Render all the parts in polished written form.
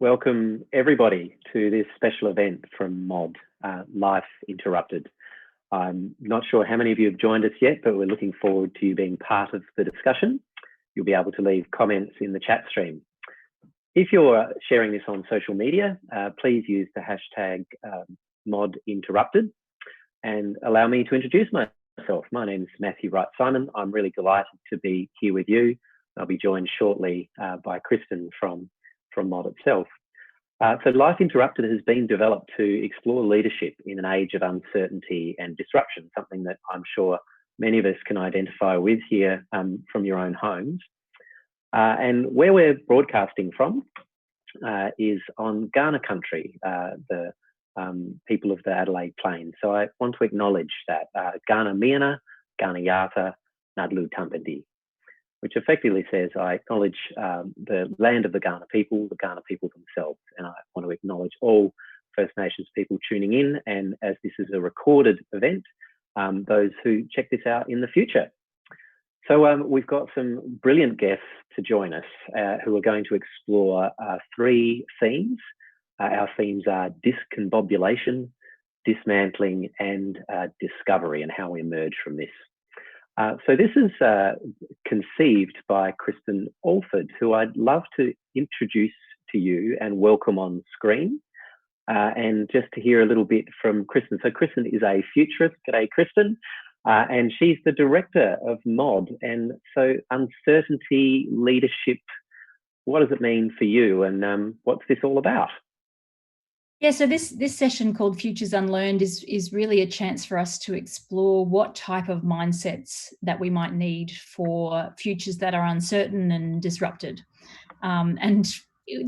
Welcome everybody to this special event from MOD, Life Interrupted. I'm not sure how many of you have joined us yet, but we're looking forward to you being part of the discussion. You'll be able to leave comments in the chat stream. If you're sharing this on social media, please use the hashtag ModInterrupted and allow me to introduce myself. My name is Matthew Wright-Simon. I'm really delighted to be here with you. I'll be joined shortly by Kristin from MOD itself. So Life Interrupted has been developed to explore leadership in an age of uncertainty and disruption, something that I'm sure many of us can identify with here from your own homes. And where we're broadcasting from is on Kaurna country, the people of the Adelaide Plains. So I want to acknowledge that Kaurna Miana, Kaurna Yata, Nadlu Tampandi, which effectively says I acknowledge the land of the Kaurna people themselves, and I want to acknowledge all First Nations people tuning in, and as this is a recorded event, those who check this out in the future. So we've got some brilliant guests to join us who are going to explore three themes. Our themes are discombobulation, dismantling, and discovery, and how we emerge from this. So this is conceived by Kristin Alford, who I'd love to introduce to you and welcome on screen, and just to hear a little bit from Kristin. So Kristin is a futurist. G'day, Kristin. And she's the director of MOD. And so uncertainty, leadership, what does it mean for you, and what's this all about? Yeah, so this session called Futures Unlearned is really a chance for us to explore what type of mindsets that we might need for futures that are uncertain and disrupted. And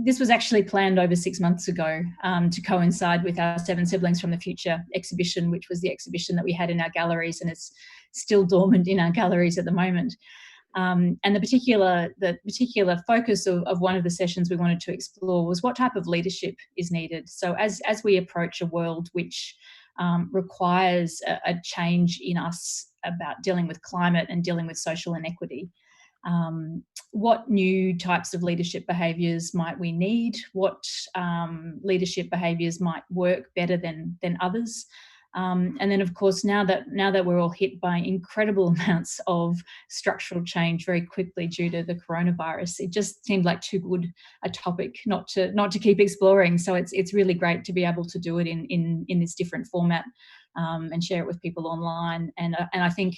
this was actually planned over 6 months ago to coincide with our Seven Siblings from the Future exhibition, which was the exhibition that we had in our galleries, and it's still dormant in our galleries at the moment. And the particular focus of one of the sessions we wanted to explore was what type of leadership is needed. So as we approach a world which requires a change in us about dealing with climate and dealing with social inequity, what new types of leadership behaviours might we need? What leadership behaviours might work better than others? And then, of course, now that we're all hit by incredible amounts of structural change very quickly due to the coronavirus, it just seemed like too good a topic not to keep exploring. So it's really great to be able to do it in this different format and share it with people online. And I think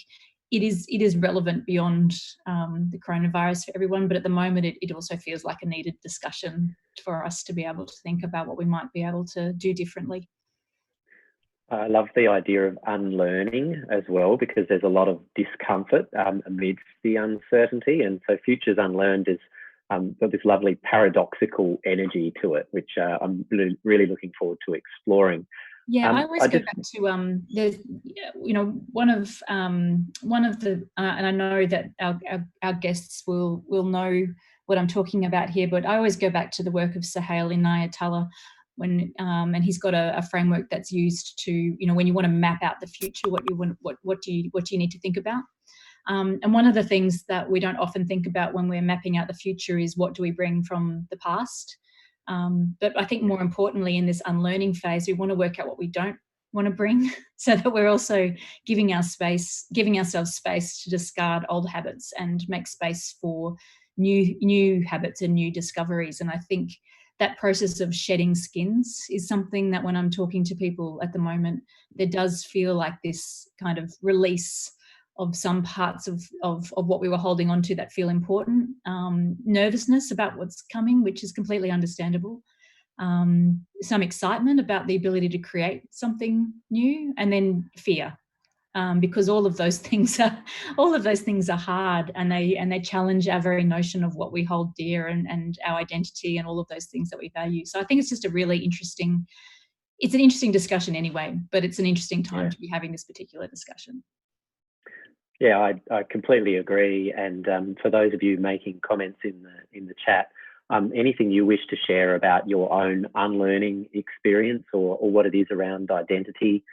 it is relevant beyond the coronavirus for everyone, but at the moment it also feels like a needed discussion for us to be able to think about what we might be able to do differently. I love the idea of unlearning as well, because there's a lot of discomfort amidst the uncertainty. And so Futures Unlearned is got this lovely paradoxical energy to it, which I'm really looking forward to exploring. Yeah, I always go back to there's, one of the and I know that our guests will know what I'm talking about here, but I always go back to the work of Suhail Inayatullah, when and he's got a framework that's used to, when you want to map out the future, what do you need to think about. And one of the things that we don't often think about when we're mapping out the future is what do we bring from the past. But I think more importantly, in this unlearning phase, we want to work out what we don't want to bring, so that we're also giving ourselves space to discard old habits and make space for new habits and new discoveries. And I think that process of shedding skins is something that when I'm talking to people at the moment, there does feel like this kind of release of some parts of what we were holding on to that feel important. Nervousness about what's coming, which is completely understandable. Some excitement about the ability to create something new, and then fear, because all of those things are hard, and they challenge our very notion of what we hold dear and our identity and all of those things that we value. So I think it's just an interesting discussion anyway, but it's an interesting time to be having this particular discussion. Yeah, I completely agree. And for those of you making comments in the chat, anything you wish to share about your own unlearning experience or what it is around identity,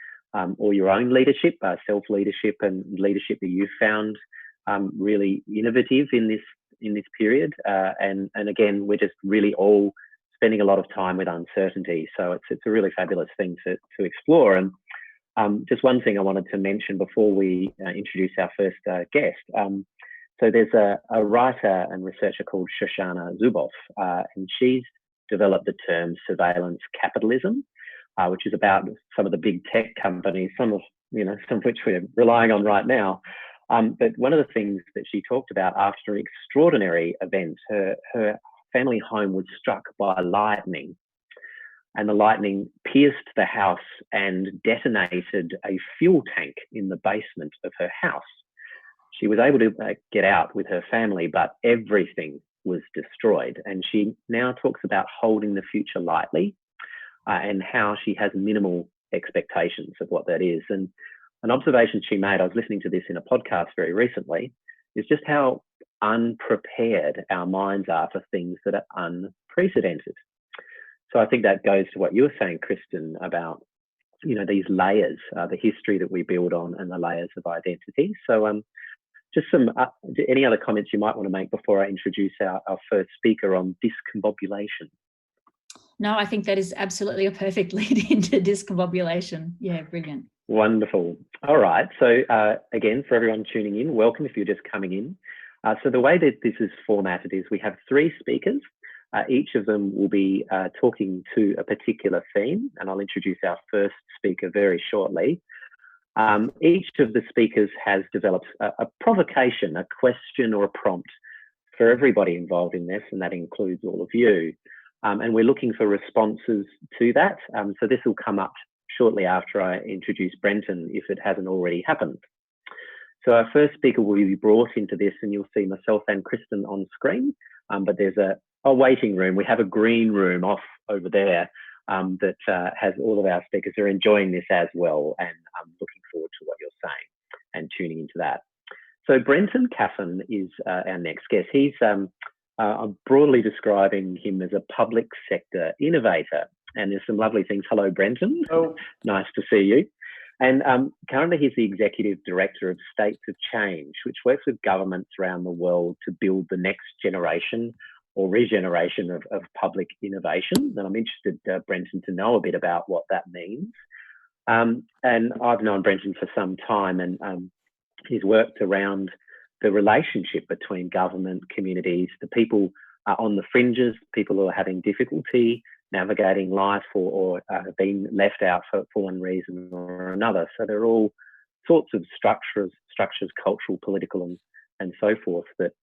or your own leadership, self-leadership and leadership that you found really innovative in this period. And again, we're just really all spending a lot of time with uncertainty. So it's a really fabulous thing to explore. And just one thing I wanted to mention before we introduce our first guest. So there's a writer and researcher called Shoshana Zuboff, and she's developed the term surveillance capitalism, which is about some of the big tech companies, some of which we're relying on right now. But one of the things that she talked about, after an extraordinary event, her family home was struck by lightning, and the lightning pierced the house and detonated a fuel tank in the basement of her house. She was able to get out with her family, but everything was destroyed. And she now talks about holding the future lightly, and how she has minimal expectations of what that is. And an observation she made, I was listening to this in a podcast very recently, is just how unprepared our minds are for things that are unprecedented. So I think that goes to what you were saying, Kristin, about these layers, the history that we build on, and the layers of identity. So just any other comments you might want to make before I introduce our first speaker on discombobulation? No, I think that is absolutely a perfect lead into discombobulation. Yeah, brilliant. Wonderful. All right. So again, for everyone tuning in, welcome if you're just coming in. So the way that this is formatted is we have 3 speakers. Each of them will be talking to a particular theme, and I'll introduce our first speaker very shortly. Each of the speakers has developed a provocation, a question or a prompt for everybody involved in this, and that includes all of you. And we're looking for responses to that. So this will come up shortly after I introduce Brenton, if it hasn't already happened. So our first speaker will be brought into this, and you'll see myself and Kristin on screen, but there's a waiting room. We have a green room off over there that has all of our speakers who are enjoying this as well, and I'm looking forward to what you're saying and tuning into that. So Brenton Caffin is our next guest. He's I'm broadly describing him as a public sector innovator, and there's some lovely things. Hello, Brenton. Oh. Nice to see you. And currently he's the Executive Director of States of Change, which works with governments around the world to build the next generation or regeneration of public innovation. And I'm interested, Brenton, to know a bit about what that means. And I've known Brenton for some time, and he's worked around the relationship between government, communities, the people on the fringes, people who are having difficulty navigating life or have been left out for one reason or another. So there are all sorts of structures, cultural, political, and so forth, that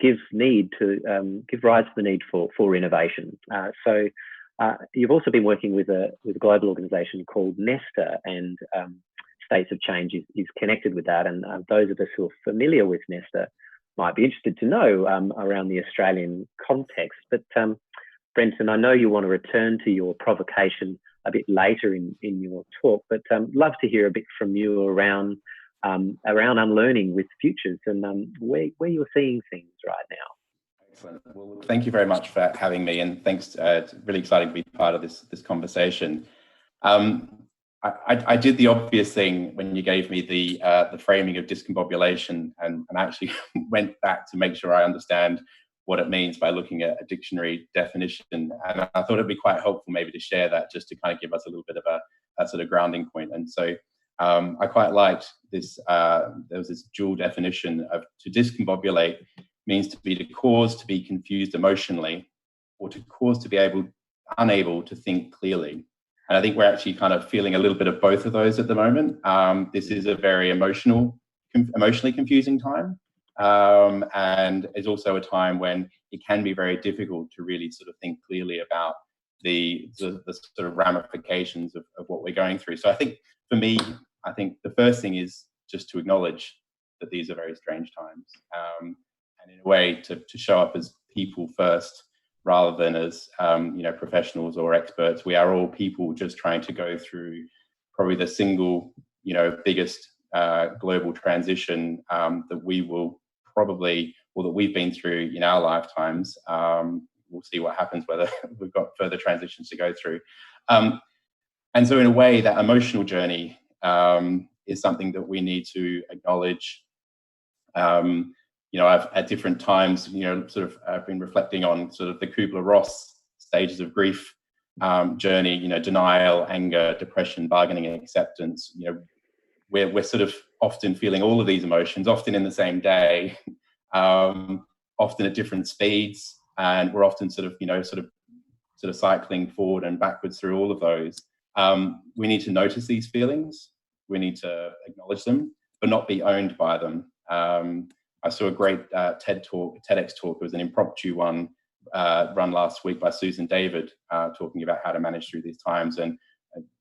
give rise to the need for innovation. So you've also been working with a global organisation called Nesta, and States of Change is connected with that. And those of us who are familiar with Nesta might be interested to know around the Australian context. But Brenton, I know you want to return to your provocation a bit later in your talk, but love to hear a bit from you around unlearning with futures and where you're seeing things right now. Excellent. Well, thank you very much for having me, and thanks. It's really exciting to be part of this conversation. I did the obvious thing when you gave me the framing of discombobulation, and actually went back to make sure I understand what it means by looking at a dictionary definition. And I thought it'd be quite helpful maybe to share that, just to kind of give us a little bit of a sort of grounding point. And so I quite liked this. There was this dual definition of to discombobulate means to be the cause to be confused emotionally, or to cause to be unable to think clearly. And I think we're actually kind of feeling a little bit of both of those at the moment. This is a very emotionally confusing time. And it's also a time when it can be very difficult to really sort of think clearly about the sort of ramifications of what we're going through. So I think for me, I think the first thing is just to acknowledge that these are very strange times, and in a way to show up as people first, rather than as professionals or experts. We are all people just trying to go through probably the single biggest global transition that we will probably, or that we've been through in our lifetimes. We'll see what happens, whether we've got further transitions to go through. And so in a way, that emotional journey is something that we need to acknowledge. I've at different times, I've been reflecting on sort of the Kubler-Ross stages of grief journey, you know, denial, anger, depression, bargaining, and acceptance. You know, we're sort of often feeling all of these emotions, often in the same day, often at different speeds, and we're often sort of cycling forward and backwards through all of those. We need to notice these feelings. We need to acknowledge them, but not be owned by them. I saw a great TEDx talk. It was an impromptu one run last week by Susan David, talking about how to manage through these times. And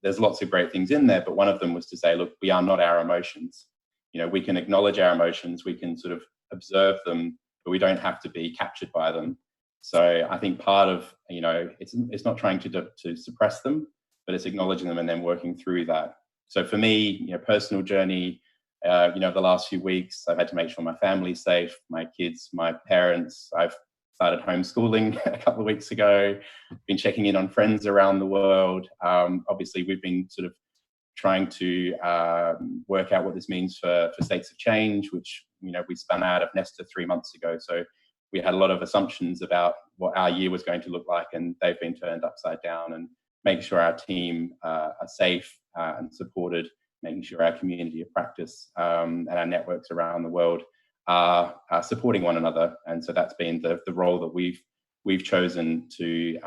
there's lots of great things in there, but one of them was to say, look, we are not our emotions. You know, we can acknowledge our emotions, we can sort of observe them, but we don't have to be captured by them. So I think part of, you know, it's not trying to suppress them, but it's acknowledging them and then working through that. So for me, you know, personal journey, you know, the last few weeks, I've had to make sure my family's safe, my kids, my parents. I've started homeschooling a couple of weeks ago, been checking in on friends around the world. Obviously, we've been sort of trying to work out what this means for states of change, which, you know, we spun out of Nesta 3 months ago. So we had a lot of assumptions about what our year was going to look like, and they've been turned upside down, and making sure our team are safe and supported, making sure our community of practice and our networks around the world are supporting one another. And so that's been the role that we've chosen to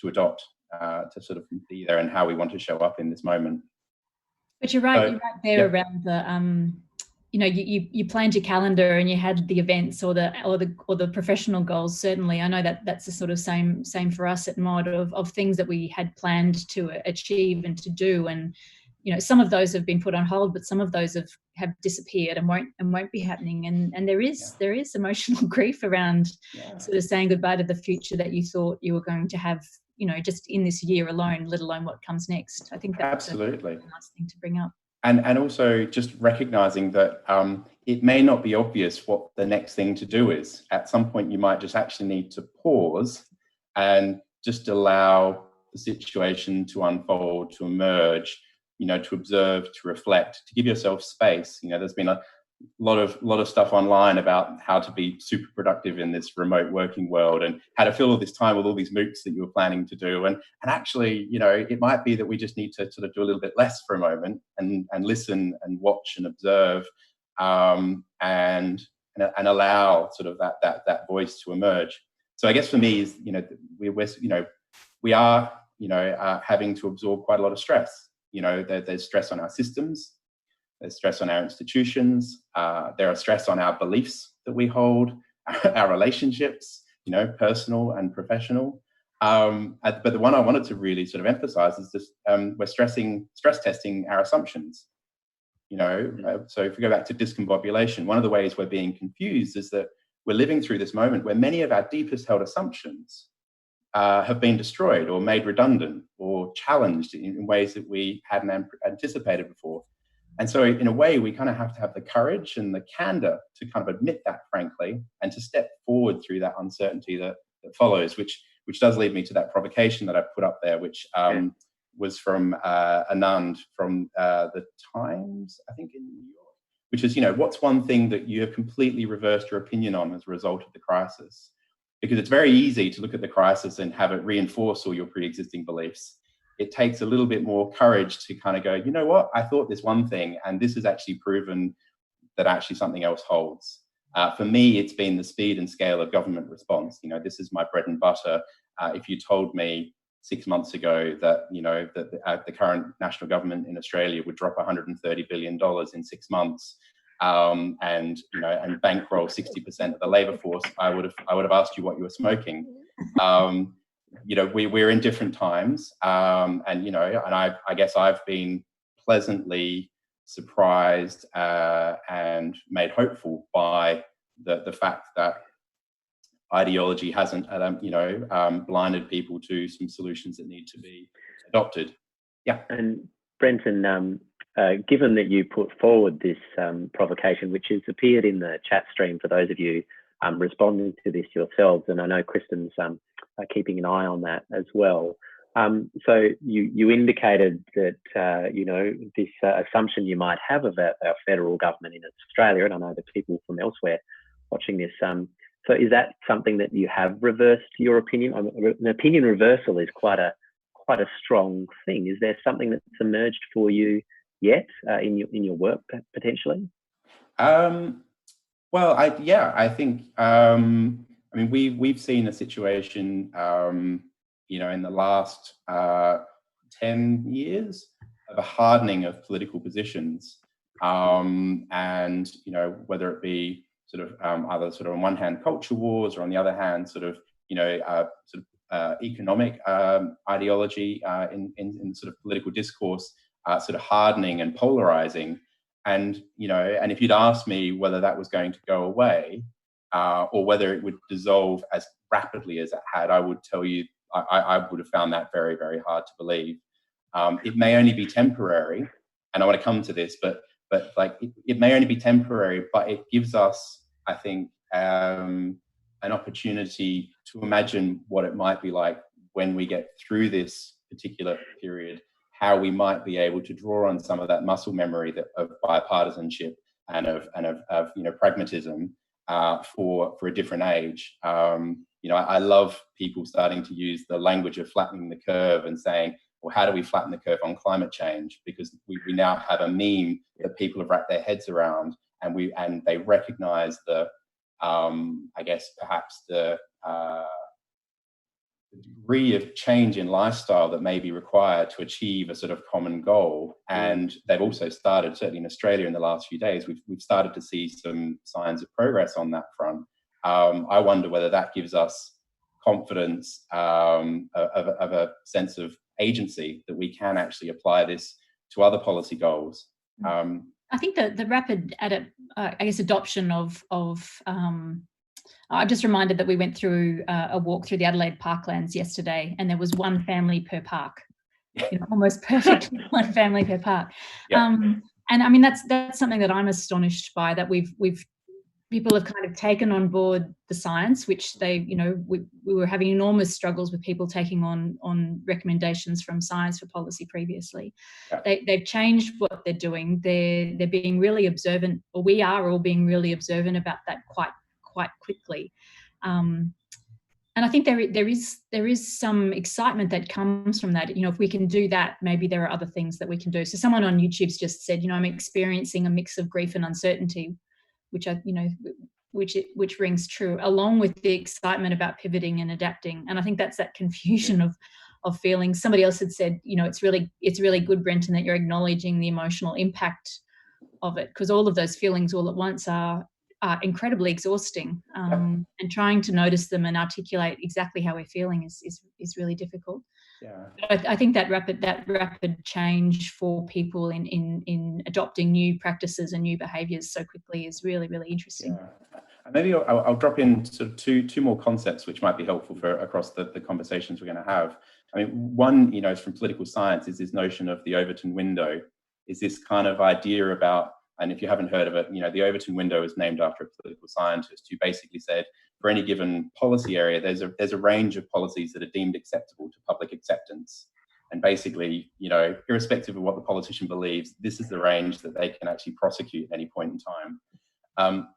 adopt to sort of be there and how we want to show up in this moment. But you're right there around the you know, you planned your calendar and you had the events or the professional goals. Certainly, I know that that's the sort of same for us at Mod of things that we had planned to achieve and to do. And you know, some of those have been put on hold, but some of those have disappeared and won't be happening. And there is emotional grief around sort of saying goodbye to the future that you thought you were going to have, you know, just in this year alone, let alone what comes next. I think that's absolutely a nice thing to bring up. And also just recognizing that it may not be obvious what the next thing to do is. At some point, you might just actually need to pause and just allow the situation to unfold, to emerge, you know, to observe, to reflect, to give yourself space. You know, there's been a lot of stuff online about how to be super productive in this remote working world and how to fill all this time with all these MOOCs that you were planning to do. And actually, you know, it might be that we just need to sort of do a little bit less for a moment and listen and watch and observe and allow sort of that voice to emerge. So I guess for me is, you know, we are having to absorb quite a lot of stress. You know, there's stress on our systems, there's stress on our institutions, there are stress on our beliefs that we hold, our relationships, you know, personal and professional. But the one I wanted to really sort of emphasize is this: we're stress testing our assumptions. You know, so if we go back to discombobulation, one of the ways we're being confused is that we're living through this moment where many of our deepest held assumptions have been destroyed or made redundant or challenged in ways that we hadn't anticipated before. And so in a way, we kind of have to have the courage and the candor to kind of admit that, frankly, and to step forward through that uncertainty that follows, which does lead me to that provocation that I put up there, which was from Anand from the Times, I think, in New York, which is, you know, what's one thing that you have completely reversed your opinion on as a result of the crisis? Because it's very easy to look at the crisis and have it reinforce all your pre-existing beliefs. It takes a little bit more courage to kind of go, you know what, I thought this one thing, and this has actually proven that actually something else holds. For me, it's been the speed and scale of government response. You know, this is my bread and butter. If you told me 6 months ago that, you know, that the current national government in Australia would drop $130 billion in 6 months, and you know, and bankroll 60% of the labour force, I would have asked you what you were smoking. You know, we're in different times, and you know, and I guess I've been pleasantly surprised and made hopeful by the fact that ideology hasn't, blinded people to some solutions that need to be adopted. Yeah. And Brenton, given that you put forward this provocation, which has appeared in the chat stream for those of you responding to this yourselves, and I know Kristin's keeping an eye on that as well. So you indicated that, you know, this assumption you might have of our federal government in Australia, and I know the people from elsewhere watching this So is that something that you have reversed your opinion on? An opinion reversal is quite a strong thing. Is there something that's emerged for you yet in your work potentially? Well, I think I mean we've seen a situation in the last 10 years of a hardening of political positions, and whether it be sort of either sort of on one hand culture wars, or on the other hand sort of economic ideology in sort of political discourse sort of hardening and polarizing. And and if you'd asked me whether that was going to go away or whether it would dissolve as rapidly as it had, I would tell you I would have found that very, very hard to believe. It may only be temporary, and I want to come to this, but like it may only be temporary, but it gives us, I think, an opportunity to imagine what it might be like when we get through this particular period, how we might be able to draw on some of that muscle memory of bipartisanship and of pragmatism for a different age. I love people starting to use the language of flattening the curve and saying, well, how do we flatten the curve on climate change? Because we now have a meme that people have wrapped their heads around, and they recognize the I guess perhaps the degree of change in lifestyle that may be required to achieve a sort of common goal. And they've also started, certainly in Australia in the last few days, we've started to see some signs of progress on that front. I wonder whether that gives us confidence of a sense of agency that we can actually apply this to other policy goals. I think the rapid adoption of I'm just reminded that we went through a walk through the Adelaide Parklands yesterday, and there was one family per park, almost perfect one family per park. Yeah. And I mean that's something that I'm astonished by, that people have kind of taken on board the science, which they, we were having enormous struggles with people taking on recommendations from Science for Policy previously. Yeah. They've changed what they're doing. They're being really observant, or we are all being really observant about that quite quickly. And I think there is some excitement that comes from that. If we can do that, maybe there are other things that we can do. So someone on YouTube's just said, I'm experiencing a mix of grief and uncertainty, which rings true, along with the excitement about pivoting and adapting. And I think that's that confusion of feelings. Somebody else had said, it's really good, Brenton, that you're acknowledging the emotional impact of it, because all of those feelings all at once are incredibly exhausting. And trying to notice them and articulate exactly how we're feeling is really difficult. Yeah. I think that rapid change for people in adopting new practices and new behaviours so quickly is really, really interesting. Yeah. And maybe I'll drop in sort of two more concepts which might be helpful for across the conversations we're going to have. I mean, one, is from political science, is this notion of the Overton window. Is this kind of idea about, and if you haven't heard of it, the Overton window is named after a political scientist who basically said, for any given policy area, there's a range of policies that are deemed acceptable to public acceptance. And basically, irrespective of what the politician believes, this is the range that they can actually prosecute at any point in time.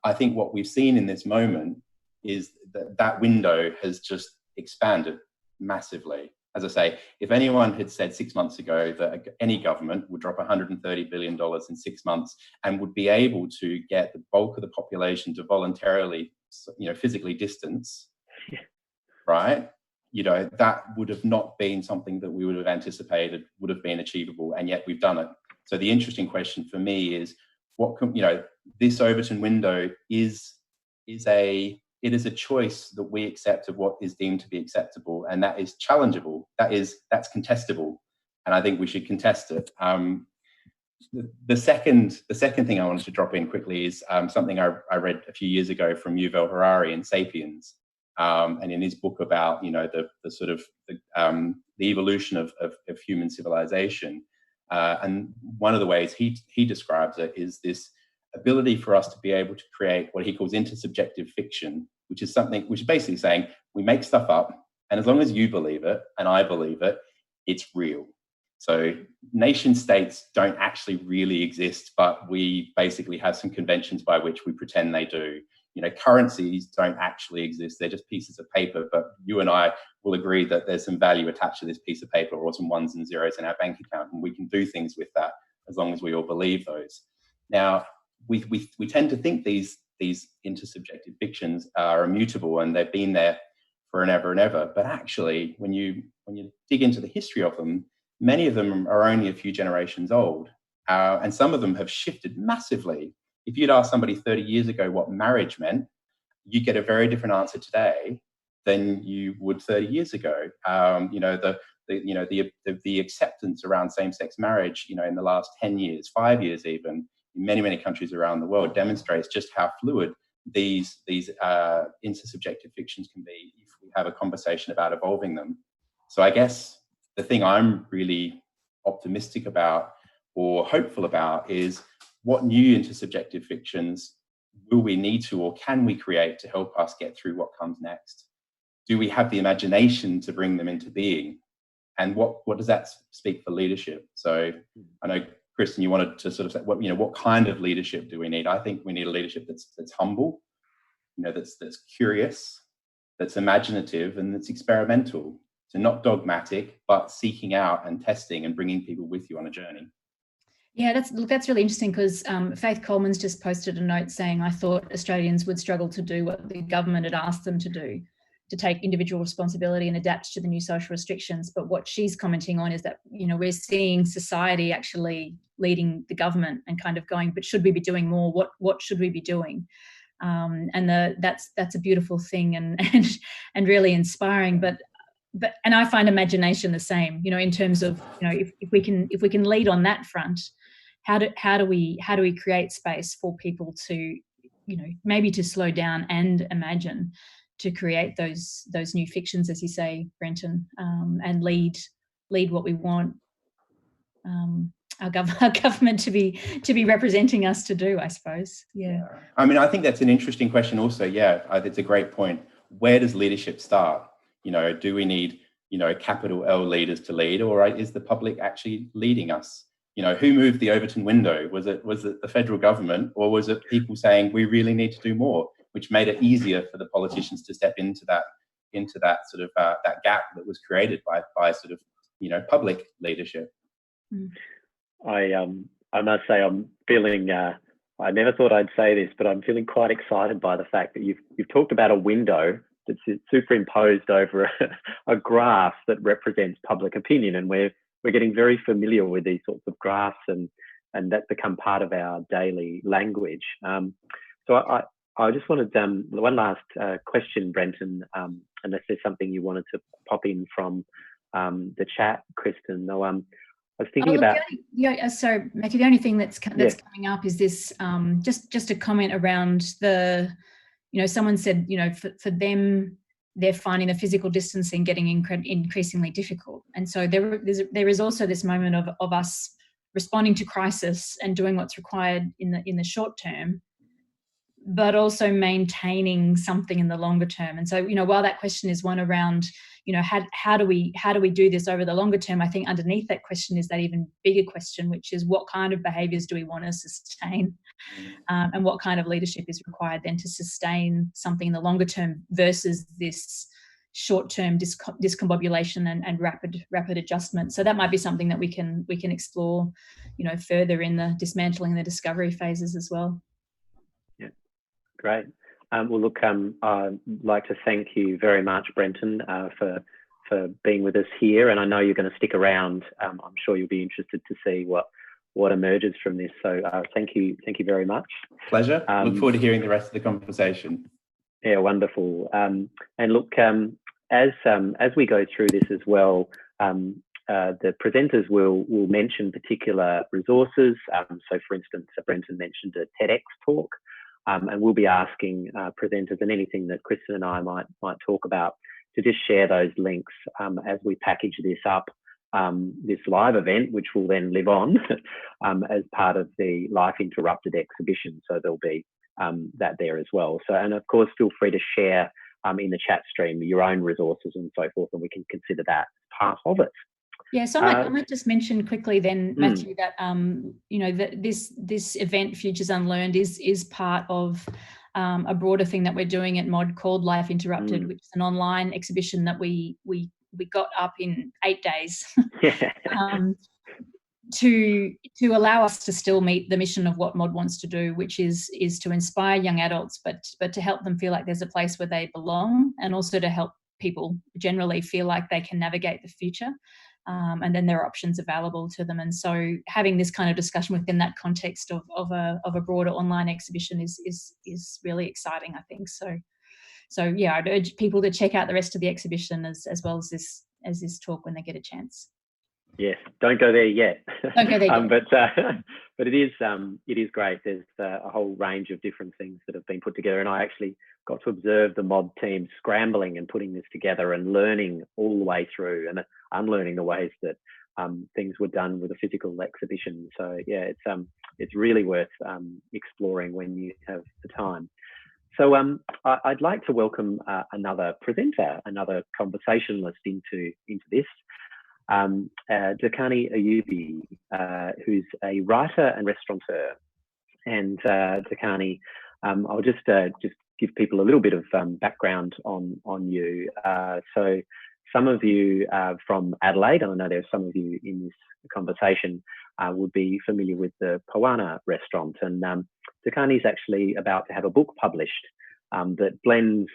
I think what we've seen in this moment is that window has just expanded massively. As I say, if anyone had said 6 months ago that any government would drop $130 billion in 6 months and would be able to get the bulk of the population to voluntarily, physically distance, right? That would have not been something that we would have anticipated would have been achievable, and yet we've done it. So the interesting question for me is, what can, this Overton window is a choice that we accept of what is deemed to be acceptable, and that is challengeable. That's contestable, and I think we should contest it. The second thing I wanted to drop in quickly is something I read a few years ago from Yuval Harari in *Sapiens*, and in his book about the sort of the evolution of human civilization, and one of the ways he describes it is this ability for us to be able to create what he calls intersubjective fiction, which is basically saying we make stuff up, and as long as you believe it and I believe it, it's real. So nation states don't actually really exist, but we basically have some conventions by which we pretend they do. currencies don't actually exist. They're just pieces of paper, but you and I will agree that there's some value attached to this piece of paper, or some ones and zeros in our bank account, and we can do things with that as long as we all believe those. Now, we tend to think these intersubjective fictions are immutable and they've been there for ever and ever, but actually, when you dig into the history of them, many of them are only a few generations old, and some of them have shifted massively. If you'd asked somebody 30 years ago what marriage meant, you get a very different answer today than you would 30 years ago. The acceptance around same-sex marriage, in the last 10 years, 5 years even, in many countries around the world, demonstrates just how fluid these intersubjective fictions can be if we have a conversation about evolving them. So I guess the thing I'm really optimistic about or hopeful about is, what new intersubjective fictions will we need to, or can we create to help us get through what comes next? Do we have the imagination to bring them into being? And what does that speak for leadership? So I know, Kristin, you wanted to sort of say, what kind of leadership do we need? I think we need a leadership that's humble, that's curious, that's imaginative, and that's experimental. So not dogmatic, but seeking out and testing and bringing people with you on a journey. Yeah, that's really interesting, because Faith Coleman's just posted a note saying, I thought Australians would struggle to do what the government had asked them to do, to take individual responsibility and adapt to the new social restrictions. But what she's commenting on is that, we're seeing society actually leading the government and kind of going, but should we be doing more? What should we be doing? That's a beautiful thing and really inspiring. But I find imagination the same, in terms of, if we can lead on that front, how do we create space for people to, maybe to slow down and imagine, to create those new fictions, as you say, Brenton, and lead what we want our government to be representing us to do, I suppose. Yeah. I mean, I think that's an interesting question also. Yeah, it's a great point. Where does leadership start? Do we need, capital L leaders to lead, or is the public actually leading us? Who moved the Overton window? Was it the federal government, or was it people saying we really need to do more, which made it easier for the politicians to step into that sort of that gap that was created by sort of public leadership? I must say, I'm feeling. I never thought I'd say this, but I'm feeling quite excited by the fact that you've talked about a window that's superimposed over a graph that represents public opinion, and we're getting very familiar with these sorts of graphs, and that's become part of our daily language. So I just wanted one last question, Brenton, unless there's something you wanted to pop in from the chat, Kristin. No, I was thinking about. Sorry, Matthew. The only thing that's coming up is this. Just a comment around the. Someone said, for them, they're finding the physical distancing getting increasingly difficult, and so there is also this moment of us responding to crisis and doing what's required in the short term, but also maintaining something in the longer term. And so, while that question is one around, how do we do this over the longer term, I think underneath that question is that even bigger question, which is what kind of behaviours do we want to sustain, and what kind of leadership is required then to sustain something in the longer term versus this short-term discombobulation and rapid adjustment. So that might be something that we can explore, further in the dismantling the discovery phases as well. Yeah, great. Well, look, I'd like to thank you very much, Brenton, for being with us here, and I know you're going to stick around. I'm sure you'll be interested to see what emerges from this. So thank you very much. Pleasure. Look forward to hearing the rest of the conversation. Yeah, wonderful. And look, as we go through this as well, the presenters will mention particular resources. So, for instance, Brenton mentioned a TEDx talk. And we'll be asking presenters, and anything that Kristin and I might talk about, to just share those links as we package this up, this live event, which will then live on as part of the Life Interrupted exhibition. So there'll be that there as well. So, and of course, feel free to share in the chat stream your own resources and so forth, and we can consider that part of it. Yeah, so I might just mention quickly then, Matthew, that that this event, Futures Unlearned, is part of a broader thing that we're doing at MOD called Life Interrupted, which is an online exhibition that we got up in 8 days. To allow us to still meet the mission of what MOD wants to do, which is to inspire young adults, but to help them feel like there's a place where they belong, and also to help people generally feel like they can navigate the future, and then there are options available to them. And so having this kind of discussion within that context of a broader online exhibition is really exciting, I think. So yeah, I'd urge people to check out the rest of the exhibition as well as this talk when they get a chance. Yes, don't go there yet. Don't go there yet. But it is great. There's a whole range of different things that have been put together, and I actually got to observe the MOD team scrambling and putting this together and learning all the way through and unlearning the ways that things were done with a physical exhibition. So yeah, it's really worth exploring when you have the time. So I'd like to welcome another presenter, another conversationalist into this. Durkhanai Ayubi, who's a writer and restaurateur. And Durkhanai, I'll just give people a little bit of background on you. So some of you from Adelaide, and I know there's some of you in this conversation, would be familiar with the Poana restaurant. And Durkhanai is actually about to have a book published that blends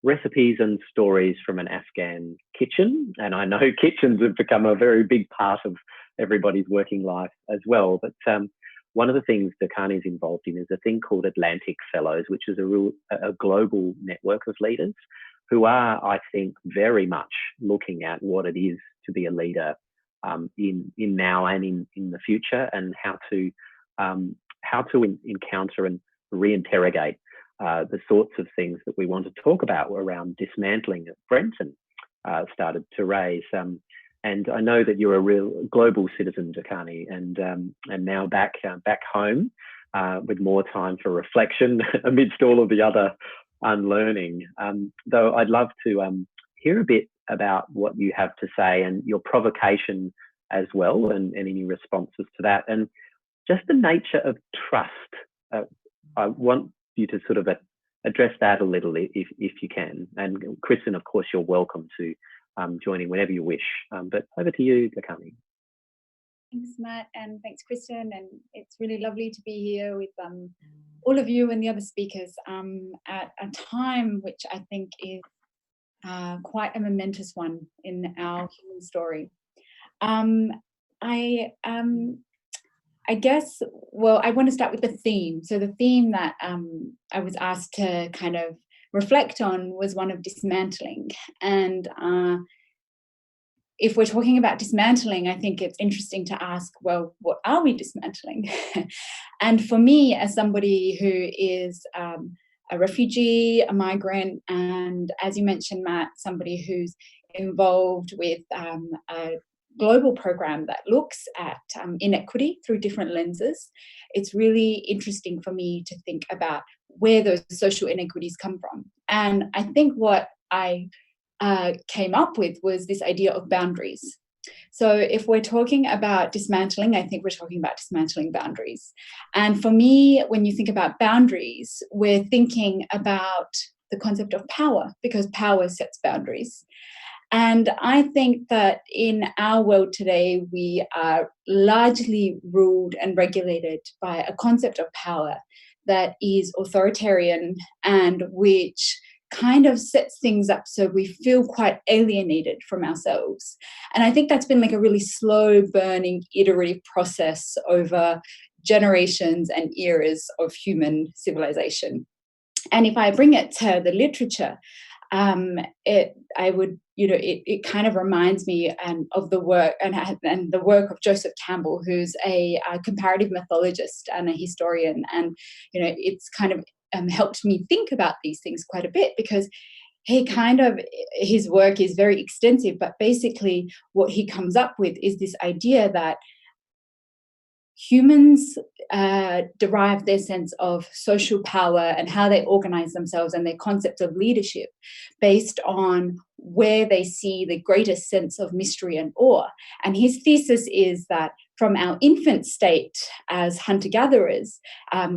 recipes and stories from an Afghan kitchen. And I know kitchens have become a very big part of everybody's working life as well. But one of the things Durkhanai is involved in is a thing called Atlantic Fellows, which is a global network of leaders who are, I think, very much looking at what it is to be a leader in now and in the future, and how to encounter and reinterrogate the sorts of things that we want to talk about around dismantling that Brenton started to raise. And I know that you're a real global citizen, Durkhanai, and now back home with more time for reflection amidst all of the other unlearning. Though I'd love to hear a bit about what you have to say and your provocation as well, and any responses to that, and just the nature of trust. I want you to sort of address that a little, if you can. And Kristin, of course, you're welcome to join in whenever you wish. But over to you, Durkhanai. Thanks, Matt, and thanks, Kristin. And it's really lovely to be here with all of you and the other speakers at a time which I think is quite a momentous one in our human story. I guess, well, I want to start with the theme. So the theme that I was asked to kind of reflect on was one of dismantling. And if we're talking about dismantling, I think it's interesting to ask, well, what are we dismantling? And for me, as somebody who is a refugee, a migrant, and as you mentioned, Matt, somebody who's involved with a global program that looks at inequity through different lenses, it's really interesting for me to think about where those social inequities come from. And I think what I came up with was this idea of boundaries. So if we're talking about dismantling, I think we're talking about dismantling boundaries. And for me, when you think about boundaries, we're thinking about the concept of power, because power sets boundaries. And I think that in our world today, we are largely ruled and regulated by a concept of power that is authoritarian and which kind of sets things up so we feel quite alienated from ourselves. And I think that's been like a really slow burning iterative process over generations and eras of human civilization. And if I bring it to the literature, it kind of reminds me of the work and the work of Joseph Campbell, who's a comparative mythologist and a historian. And, it's kind of helped me think about these things quite a bit, because his work is very extensive, but basically what he comes up with is this idea that humans derive their sense of social power and how they organize themselves and their concept of leadership based on where they see the greatest sense of mystery and awe. And his thesis is that from our infant state as hunter-gatherers,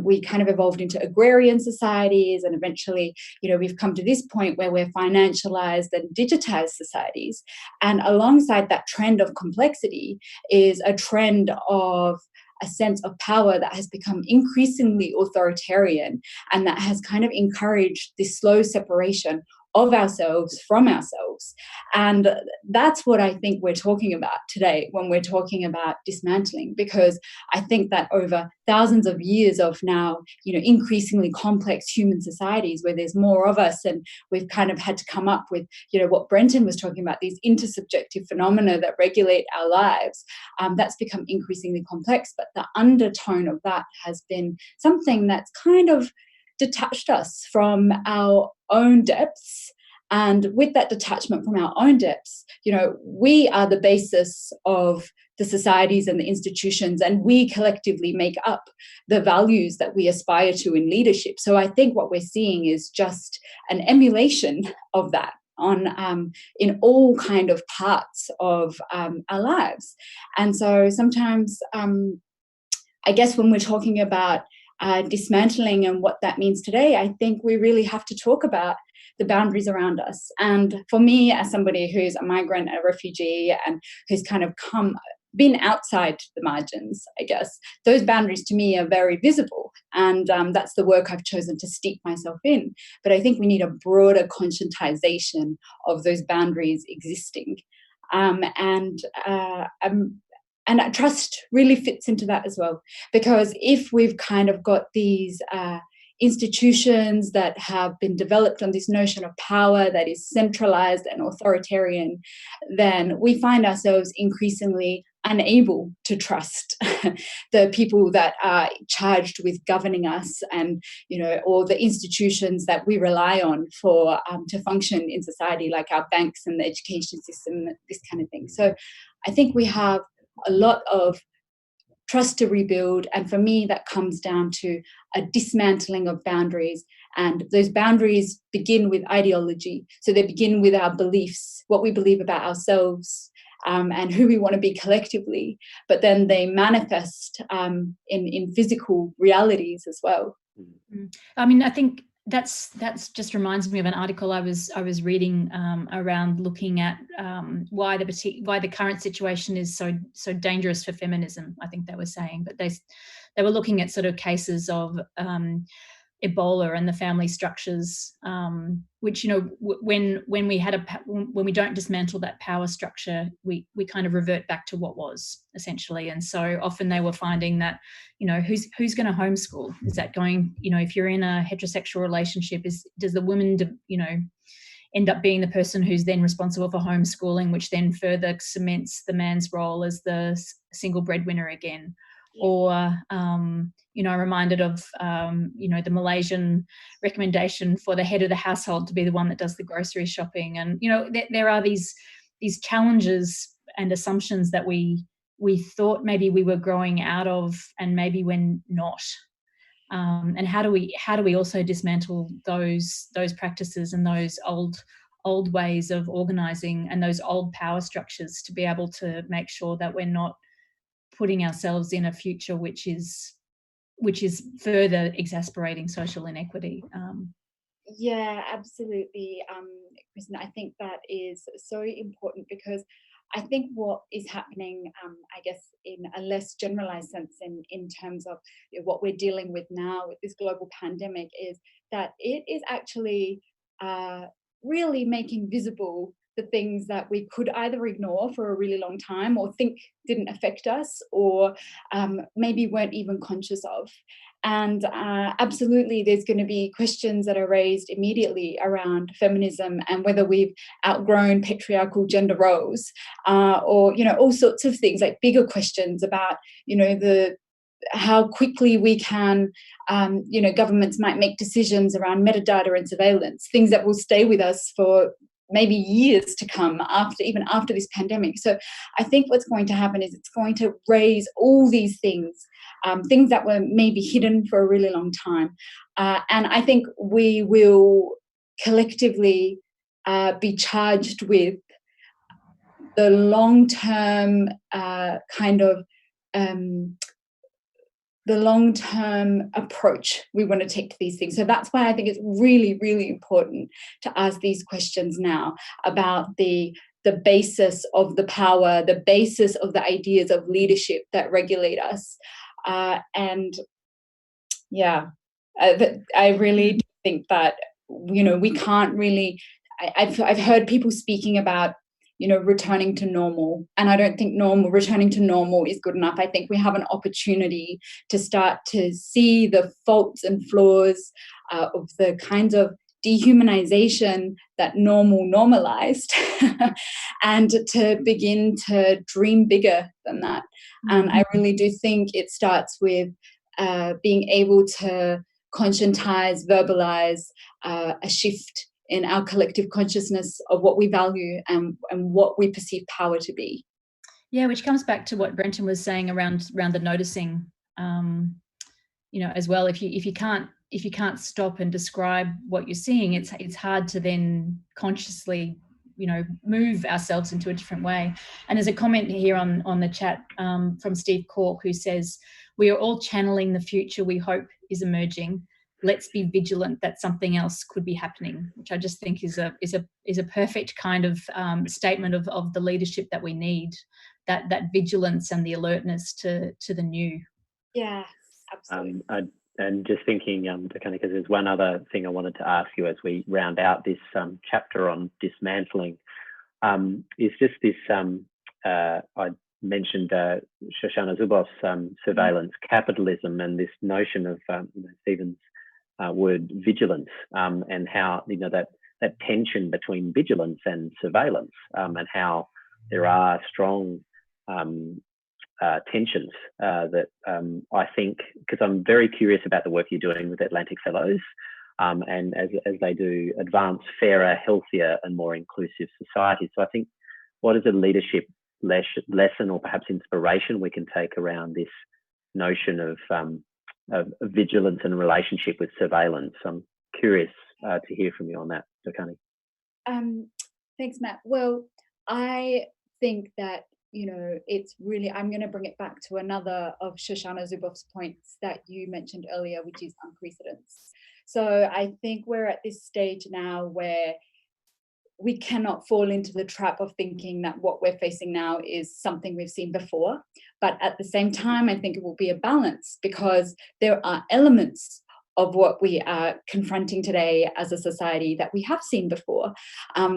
we kind of evolved into agrarian societies, and eventually, we've come to this point where we're financialized and digitized societies. And alongside that trend of complexity is a trend of a sense of power that has become increasingly authoritarian, and that has kind of encouraged this slow separation of ourselves from ourselves. And that's what I think we're talking about today when we're talking about dismantling, because I think that over thousands of years of now, increasingly complex human societies where there's more of us, and we've kind of had to come up with, what Brenton was talking about, these intersubjective phenomena that regulate our lives, that's become increasingly complex. But the undertone of that has been something that's kind of detached us from our own depths. And with that detachment from our own depths, we are the basis of the societies and the institutions, and we collectively make up the values that we aspire to in leadership. So I think what we're seeing is just an emulation of that in all kind of parts of our lives. And so sometimes, I guess when we're talking about dismantling and what that means today, I think we really have to talk about the boundaries around us. And for me, as somebody who's a migrant, a refugee, and who's kind of been outside the margins, I guess, those boundaries to me are very visible. And that's the work I've chosen to steep myself in. But I think we need a broader conscientization of those boundaries existing. And trust really fits into that as well, because if we've kind of got these institutions that have been developed on this notion of power that is centralized and authoritarian, then we find ourselves increasingly unable to trust the people that are charged with governing us, and or the institutions that we rely on for to function in society, like our banks and the education system, this kind of thing. So I think we have a lot of trust to rebuild, and for me that comes down to a dismantling of boundaries. And those boundaries begin with ideology, so they begin with our beliefs, what we believe about ourselves, and who we want to be collectively, but then they manifest in physical realities as well. I mean, I think that's just reminds me of an article I was reading around looking at why the current situation is so dangerous for feminism. I think they were saying, but they were looking at sort of cases of Ebola and the family structures, which when we don't dismantle that power structure, we kind of revert back to what was essentially. And so often they were finding that who's going to homeschool? Is that going, if you're in a heterosexual relationship, does the woman end up being the person who's then responsible for homeschooling, which then further cements the man's role as the single breadwinner again? Or, I'm reminded of, the Malaysian recommendation for the head of the household to be the one that does the grocery shopping. And, there are these challenges and assumptions that we thought maybe we were growing out of, and maybe we're not. And how do we also dismantle those practices and those old ways of organising and those old power structures to be able to make sure that we're not putting ourselves in a future which is further exasperating social inequity. Yeah, absolutely, Kristin. I think that is so important, because I think what is happening, I guess, in a less generalized sense in terms of what we're dealing with now with this global pandemic, is that it is actually really making visible the things that we could either ignore for a really long time, or think didn't affect us, or maybe weren't even conscious of. And absolutely, there's going to be questions that are raised immediately around feminism and whether we've outgrown patriarchal gender roles, or all sorts of things, like bigger questions about how quickly we can, governments might make decisions around metadata and surveillance, things that will stay with us for maybe years to come after this pandemic. So I think what's going to happen is it's going to raise all these things, things that were maybe hidden for a really long time. And I think we will collectively be charged with the long-term the long-term approach we want to take to these things. So that's why I think it's really, really important to ask these questions now about the basis of the power, the basis of the ideas of leadership that regulate us. I really do think that, we can't really, I've heard people speaking about, returning to normal. And I don't think returning to normal is good enough. I think we have an opportunity to start to see the faults and flaws of the kinds of dehumanization that normalized and to begin to dream bigger than that. And I really do think it starts with being able to conscientize, verbalize a shift in our collective consciousness of what we value and what we perceive power to be. Yeah, which comes back to what Brenton was saying around the noticing, as well. If you can't stop and describe what you're seeing, it's hard to then consciously, move ourselves into a different way. And there's a comment here on the chat from Steve Cork, who says, "We are all channeling the future we hope is emerging. Let's be vigilant that something else could be happening," which I just think is a perfect kind of statement of the leadership that we need, that vigilance and the alertness to the new. Yeah, absolutely. And just thinking, because there's one other thing I wanted to ask you as we round out this chapter on dismantling, is just this, I mentioned Shoshana Zuboff's surveillance capitalism and this notion of Stephen's word vigilance, and how that tension between vigilance and surveillance, and how there are strong tensions that I think, because I'm very curious about the work you're doing with Atlantic Fellows, and as they do advance fairer, healthier and more inclusive societies. So I think, what is a leadership lesson or perhaps inspiration we can take around this notion of vigilance and relationship with surveillance? I'm curious to hear from you on that, Durkhanai. Thanks, Matt. Well, I think that, it's really, I'm going to bring it back to another of Shoshana Zuboff's points that you mentioned earlier, which is unprecedence. So I think we're at this stage now where we cannot fall into the trap of thinking that what we're facing now is something we've seen before. But at the same time, I think it will be a balance, because there are elements of what we are confronting today as a society that we have seen before.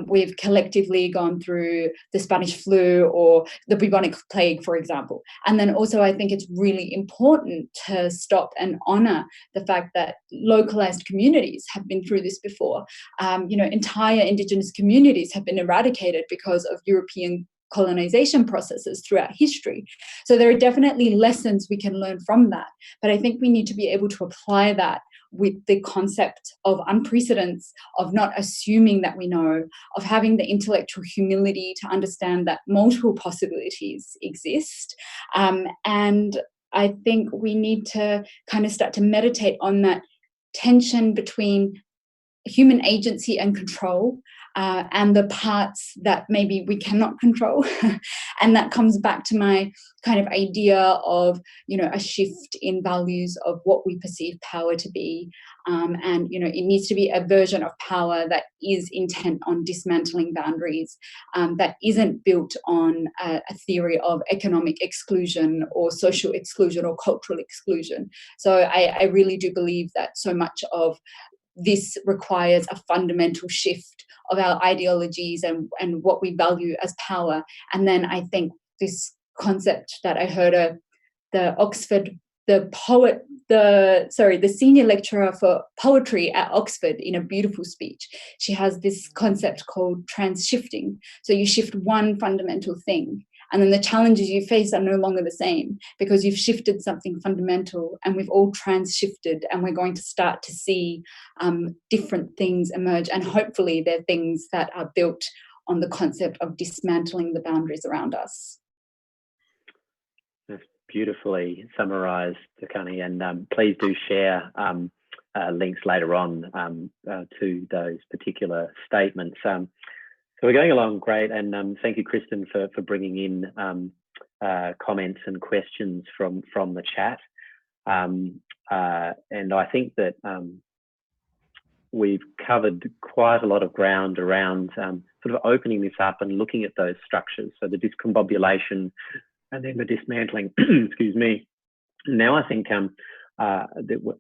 We've collectively gone through the Spanish flu or the bubonic plague, for example. And then also I think it's really important to stop and honour the fact that localised communities have been through this before. Entire Indigenous communities have been eradicated because of European colonization processes throughout history. So there are definitely lessons we can learn from that. But I think we need to be able to apply that with the concept of unprecedence, of not assuming that we know, of having the intellectual humility to understand that multiple possibilities exist. And I think we need to kind of start to meditate on that tension between human agency and control, and the parts that maybe we cannot control. And that comes back to my kind of idea of, a shift in values of what we perceive power to be. And, it needs to be a version of power that is intent on dismantling boundaries, that isn't built on a theory of economic exclusion or social exclusion or cultural exclusion. So I really do believe that so much of this requires a fundamental shift of our ideologies and what we value as power. And then I think this concept that I heard the senior lecturer for poetry at Oxford in a beautiful speech, she has this concept called transshifting. So you shift one fundamental thing, and then the challenges you face are no longer the same because you've shifted something fundamental, and we've all transshifted, and we're going to start to see different things emerge. And hopefully they're things that are built on the concept of dismantling the boundaries around us. That's beautifully summarised, Durkhanai, and please do share links later on to those particular statements. So we're going along great, and thank you, Kristin, for bringing in comments and questions from the chat. And I think that we've covered quite a lot of ground around sort of opening this up and looking at those structures. So the discombobulation and then the dismantling, excuse me. Now I think that I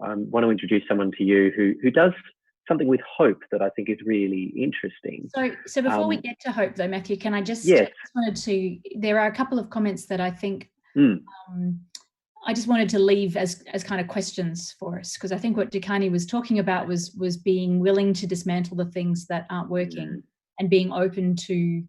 want to introduce someone to you who does something with hope that I think is really interesting. So before we get to hope though, Matthew, can I just, yes. there are a couple of comments that I think I just wanted to leave as kind of questions for us, because I think what Durkhanai was talking about was being willing to dismantle the things that aren't working and being open to,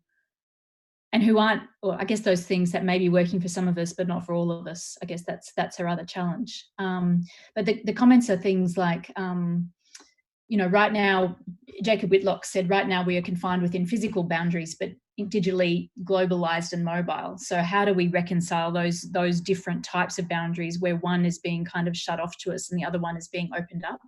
and who aren't, or I guess those things that may be working for some of us but not for all of us. I guess that's her other challenge. But the comments are things like, right now, Jacob Whitlock said, right now we are confined within physical boundaries, but digitally globalized and mobile. So how do we reconcile those different types of boundaries where one is being kind of shut off to us and the other one is being opened up?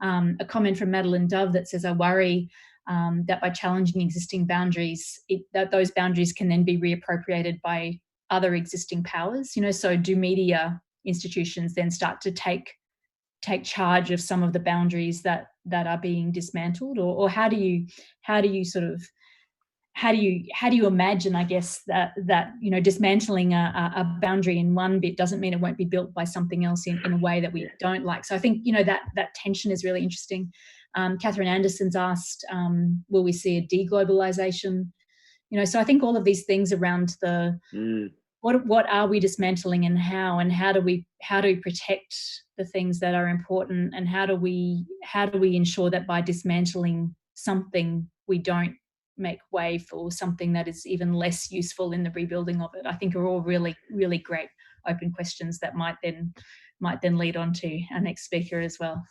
A comment from Madeline Dove that says, I worry that by challenging existing boundaries, that those boundaries can then be reappropriated by other existing powers. So do media institutions then start to take charge of some of the boundaries that are being dismantled, or how do you imagine, I guess, that dismantling a boundary in one bit doesn't mean it won't be built by something else in a way that we don't like. So I think that tension is really interesting. Catherine Anderson's asked, will we see a deglobalization? So I think all of these things around the what are we dismantling and how do we protect the things that are important, and how do we ensure that by dismantling something we don't make way for something that is even less useful in the rebuilding of it? I think are all really, really great open questions that might then lead on to our next speaker as well.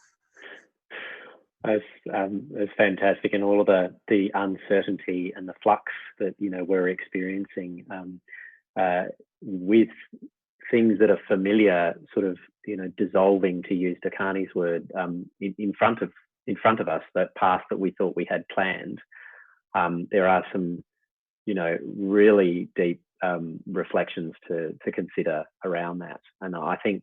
It's fantastic, and all of the uncertainty and the flux that we're experiencing with things that are familiar, sort of dissolving, to use Durkhanai's word, in front of us. That path that we thought we had planned. There are some, really deep reflections to consider around that, and I think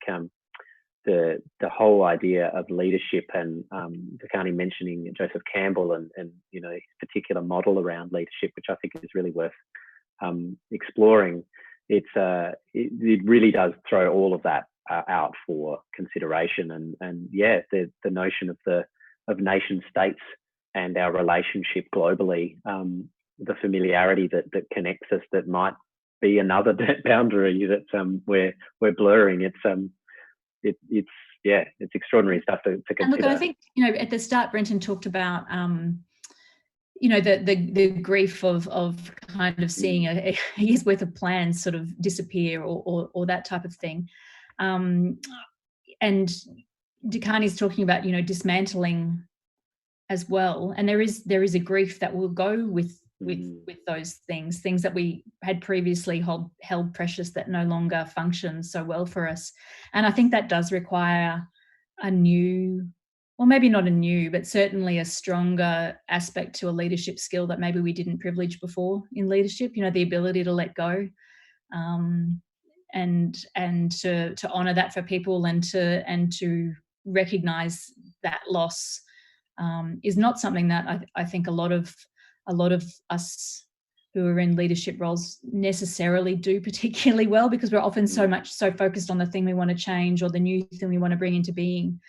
the whole idea of leadership and Durkhanai mentioning Joseph Campbell and his particular model around leadership, which I think is really worth exploring. It really does throw all of that out for consideration, and the notion of nation states and our relationship globally, the familiarity that connects us, that might be another boundary that we're blurring. It's extraordinary stuff to consider. And look, I think at the start, Brenton talked about the grief of kind of seeing a year's worth of plans sort of disappear or that type of thing, and Durkhanai's talking about dismantling as well, and there is a grief that will go with those things that we had previously held precious, that no longer function so well for us. And I think that does require a new, or maybe not a new, but certainly a stronger aspect to a leadership skill that maybe we didn't privilege before in leadership, the ability to let go, and to honor that for people, and to recognize that loss is not something that I think a lot of us who are in leadership roles necessarily do particularly well, because we're often so focused on the thing we want to change or the new thing we want to bring into being.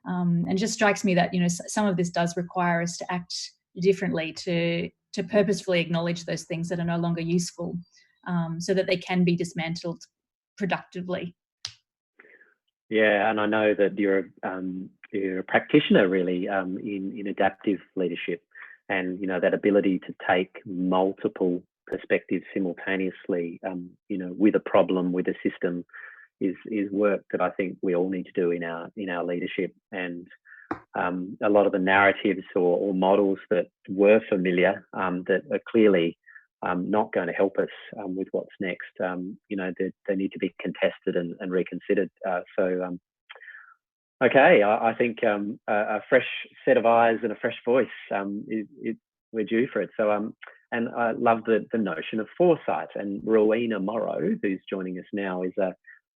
And it just strikes me that some of this does require us to act differently, to purposefully acknowledge those things that are no longer useful, so that they can be dismantled productively. Yeah, and I know that you're a practitioner really in adaptive leadership, and that ability to take multiple perspectives simultaneously, with a problem, with a system, is work that I think we all need to do in our leadership. And a lot of the narratives or models that were familiar, that are clearly not going to help us with what's next, they need to be contested and reconsidered. So Okay, I think a fresh set of eyes and a fresh voice, we're due for it. So, and I love the notion of foresight. And Rowena Morrow, who's joining us now, is a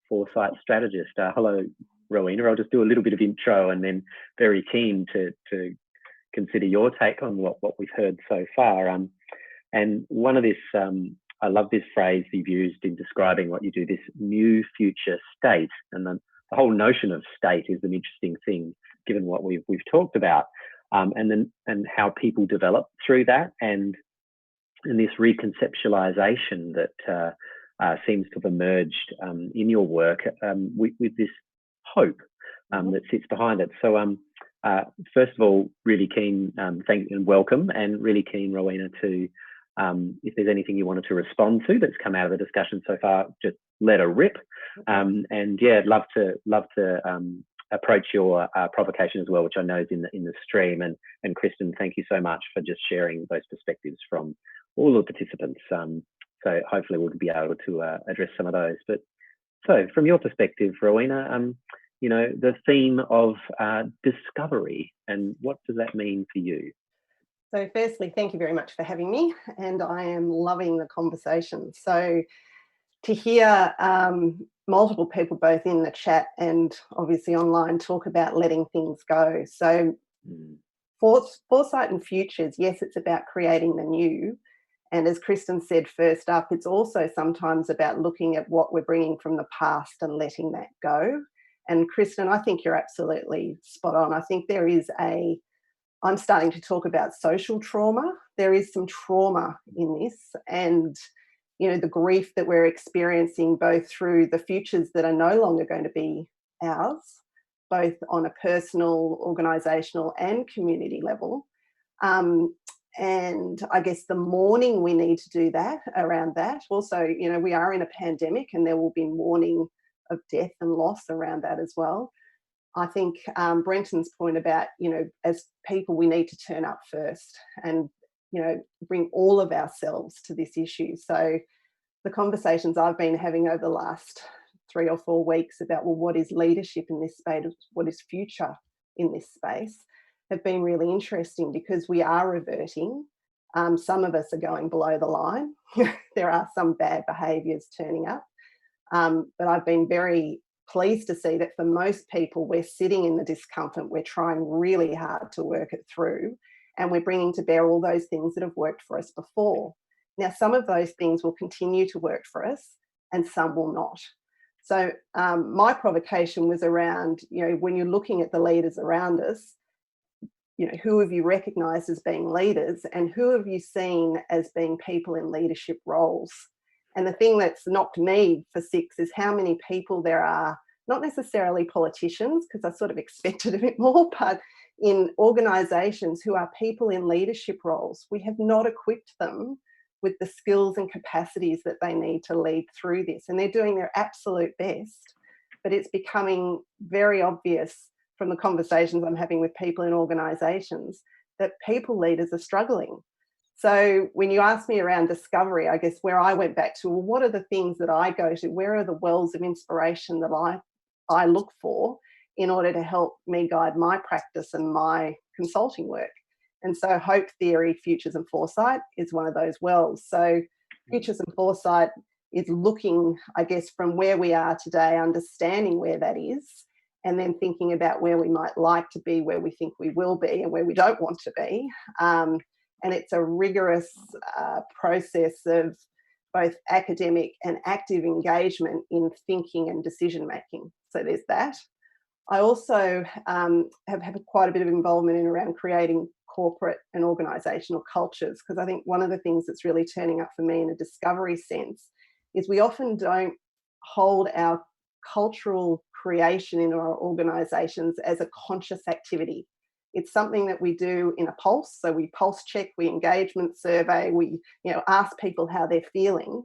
Foresight Strategist. Hello, Rowena. I'll just do a little bit of intro, and then very keen to consider your take on what we've heard so far. And one of this, I love this phrase you've used in describing what you do, this new future state. And then the whole notion of state is an interesting thing, given what we've talked about, and how people develop through that, and this reconceptualization that seems to have emerged in your work with this hope that sits behind it. So, first of all, really keen, thank and welcome, and really keen, Rowena, to if there's anything you wanted to respond to that's come out of the discussion so far, just let her rip. And yeah, I'd love to approach your provocation as well, which I know is in the stream. And Kristin, thank you so much for just sharing those perspectives from all the participants. So hopefully we'll be able to address some of those. But so from your perspective, Rowena, you know, the theme of discovery, and what does that mean for you? So firstly, thank you very much for having me, and I am loving the conversation. So to hear multiple people, both in the chat and obviously online, talk about letting things go. So foresight and futures, yes, it's about creating the new. And as Kristin said first up, it's also sometimes about looking at what we're bringing from the past and letting that go. And Kristin, I think you're absolutely spot on. I think there is I'm starting to talk about social trauma. There is some trauma in this, and you know, the grief that we're experiencing both through the futures that are no longer going to be ours, both on a personal, organisational and community level. And I guess the mourning we need to do that around that. Also, you know, we are in a pandemic, and there will be mourning of death and loss around that as well. I think Brenton's point about, you know, as people, we need to turn up first and, you know, bring all of ourselves to this issue. So the conversations I've been having over the last 3 or 4 weeks about, well, what is leadership in this space, what is future in this space, have been really interesting, because we are reverting. Some of us are going below the line. There are some bad behaviours turning up. But I've been very pleased to see that for most people, we're sitting in the discomfort, we're trying really hard to work it through, and we're bringing to bear all those things that have worked for us before. Now, some of those things will continue to work for us and some will not. So my provocation was around, you know, when you're looking at the leaders around us, you know, who have you recognised as being leaders, and who have you seen as being people in leadership roles? And the thing that's knocked me for 6 is how many people there are, not necessarily politicians, because I sort of expected a bit more, but in organisations who are people in leadership roles. We have not equipped them with the skills and capacities that they need to lead through this. And they're doing their absolute best, but it's becoming very obvious from the conversations I'm having with people in organisations that people leaders are struggling. So when you ask me around discovery, I guess where I went back to, well, what are the things that I go to? Where are the wells of inspiration that I look for in order to help me guide my practice and my consulting work? And so hope theory, futures and foresight is one of those wells. So futures and foresight is looking, I guess, from where we are today, understanding where that is, and then thinking about where we might like to be, where we think we will be, and where we don't want to be. And it's a rigorous process of both academic and active engagement in thinking and decision making. So there's that. I also have quite a bit of involvement in around creating corporate and organisational cultures, because I think one of the things that's really turning up for me in a discovery sense is we often don't hold our cultural creation in our organisations as a conscious activity. It's something that we do in a pulse. So we pulse check, we engagement survey, we ask people how they're feeling,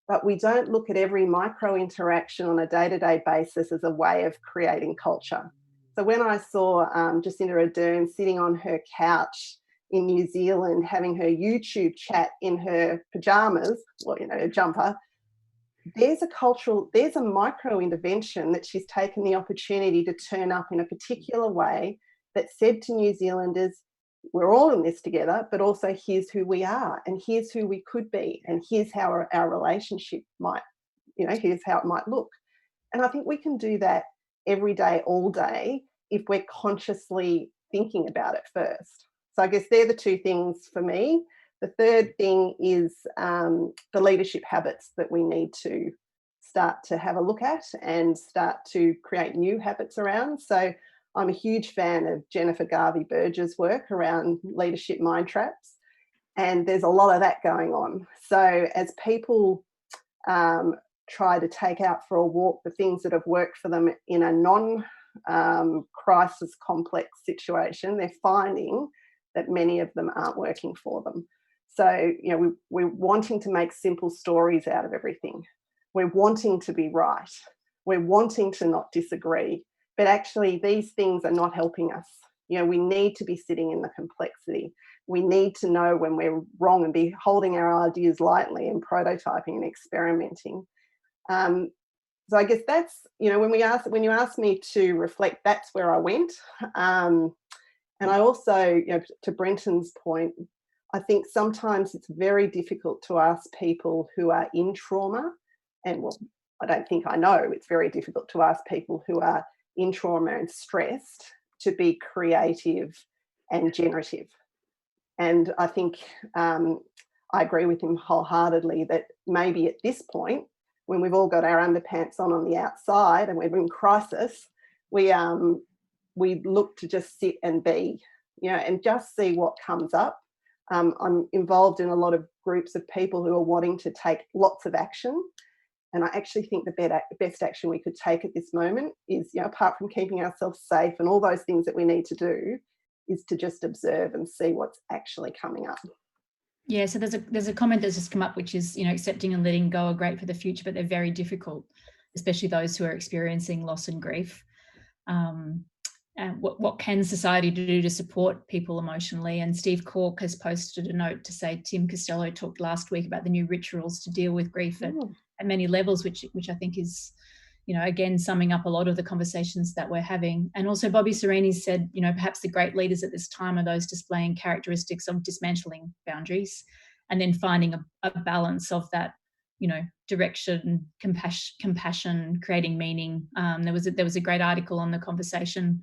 but we don't look at every micro interaction on a day-to-day basis as a way of creating culture. So when I saw Jacinda Ardern sitting on her couch in New Zealand having her YouTube chat in her pyjamas, well, her jumper, there's a micro intervention that she's taken the opportunity to turn up in a particular way that said to New Zealanders, we're all in this together, but also here's who we are, and here's who we could be, and here's how our relationship might, here's how it might look. And I think we can do that every day, all day, if we're consciously thinking about it first. So I guess they're the two things for me. The third thing is the leadership habits that we need to start to have a look at and start to create new habits around. So I'm a huge fan of Jennifer Garvey-Burge's work around leadership mind traps, and there's a lot of that going on. So as people try to take out for a walk the things that have worked for them in a non-crisis complex situation, they're finding that many of them aren't working for them. So, we're wanting to make simple stories out of everything. We're wanting to be right. We're wanting to not disagree. But actually, these things are not helping us. We need to be sitting in the complexity. We need to know when we're wrong and be holding our ideas lightly and prototyping and experimenting. So I guess that's, when you asked me to reflect, that's where I went. And I also, to Brenton's point, I think sometimes it's very difficult to ask people who are in trauma, and I don't think I know, it's very difficult to ask people who are in trauma and stressed to be creative and generative. And I think I agree with him wholeheartedly that maybe at this point, when we've all got our underpants on the outside and we're in crisis, we look to just sit and be, and just see what comes up. I'm involved in a lot of groups of people who are wanting to take lots of action. And I actually think the best action we could take at this moment is, apart from keeping ourselves safe and all those things that we need to do, is to just observe and see what's actually coming up. Yeah, so there's a comment that's just come up, which is, accepting and letting go are great for the future, but they're very difficult, especially those who are experiencing loss and grief. And what can society do to support people emotionally? And Steve Cork has posted a note to say Tim Costello talked last week about the new rituals to deal with grief at many levels, which I think is, again, summing up a lot of the conversations that we're having. And also Bobby Serini said, perhaps the great leaders at this time are those displaying characteristics of dismantling boundaries and then finding a balance of that, direction, compassion, creating meaning. There was a great article on the conversation,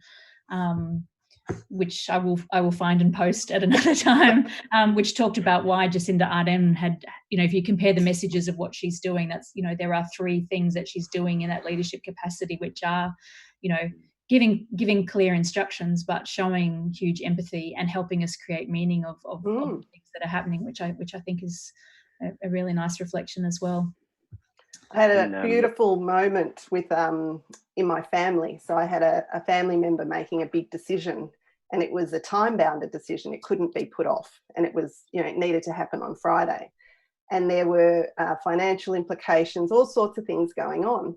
which I will find and post at another time, which talked about why Jacinda Ardern had, if you compare the messages of what she's doing, that's, there are 3 things that she's doing in that leadership capacity, which are, giving clear instructions, but showing huge empathy and helping us create meaning of things that are happening, which I think is a really nice reflection as well. I had a beautiful moment with in my family. So I had a family member making a big decision, and it was a time-bounded decision. It couldn't be put off, and it was, it needed to happen on Friday. And there were financial implications, all sorts of things going on.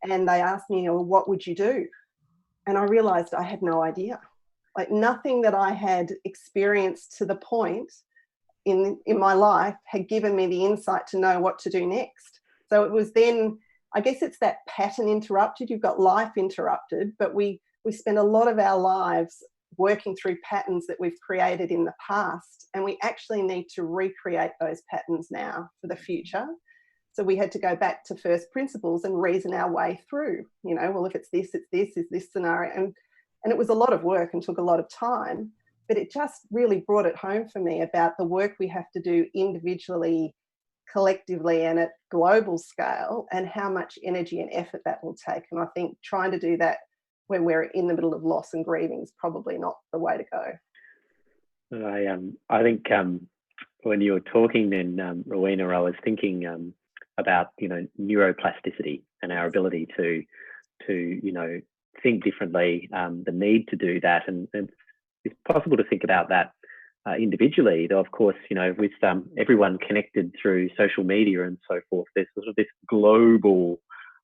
And they asked me, well, what would you do? And I realised I had no idea. Like, nothing that I had experienced to the point in my life had given me the insight to know what to do next. So it was then, I guess it's that pattern interrupted. You've got life interrupted, but we spend a lot of our lives working through patterns that we've created in the past, and we actually need to recreate those patterns now for the future. So we had to go back to first principles and reason our way through, well, if it's this, is this scenario. And it was a lot of work and took a lot of time, but it just really brought it home for me about the work we have to do individually, collectively, and at global scale, and how much energy and effort that will take. And I think trying to do that when we're in the middle of loss and grieving is probably not the way to go. I think when you were talking then, Rowena, I was thinking about neuroplasticity and our ability to think differently, the need to do that, and it's possible to think about that individually, though, of course, with everyone connected through social media and so forth, there's sort of this global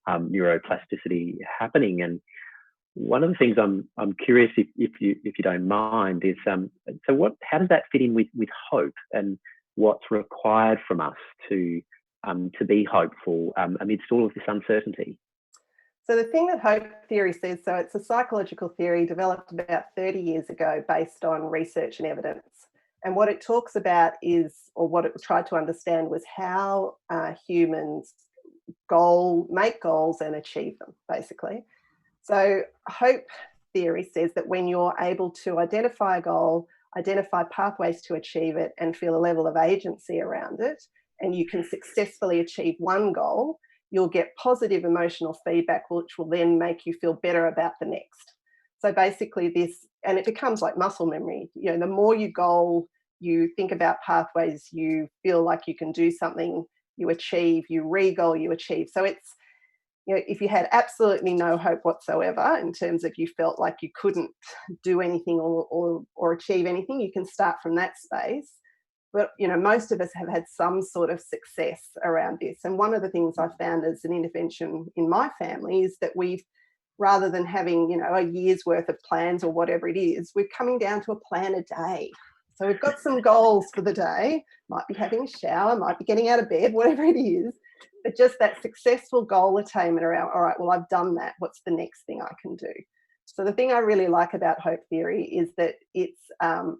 neuroplasticity happening. And one of the things I'm curious if you don't mind is how does that fit in with hope and what's required from us to to be hopeful amidst all of this uncertainty? So the thing that hope theory says, so it's a psychological theory developed about 30 years ago based on research and evidence. And what it talks about is, or what it tried to understand, was how humans make goals and achieve them, basically. So hope theory says that when you're able to identify a goal, identify pathways to achieve it, and feel a level of agency around it, and you can successfully achieve one goal, you'll get positive emotional feedback, which will then make you feel better about the next. So basically this, and it becomes like muscle memory. You know, the more you goal, you think about pathways, you feel like you can do something, you achieve, you re-goal, you achieve. So it's, you know, if you had absolutely no hope whatsoever in terms of you felt like you couldn't do anything or achieve anything, you can start from that space. But, you know, most of us have had some sort of success around this. And one of the things I found as an intervention in my family is that we've, rather than having, you know, a year's worth of plans or whatever it is, we're coming down to a plan a day. So we've got some goals for the day, might be having a shower, might be getting out of bed, whatever it is, but just that successful goal attainment around, all right, well, I've done that. What's the next thing I can do? So the thing I really like about hope theory is that it's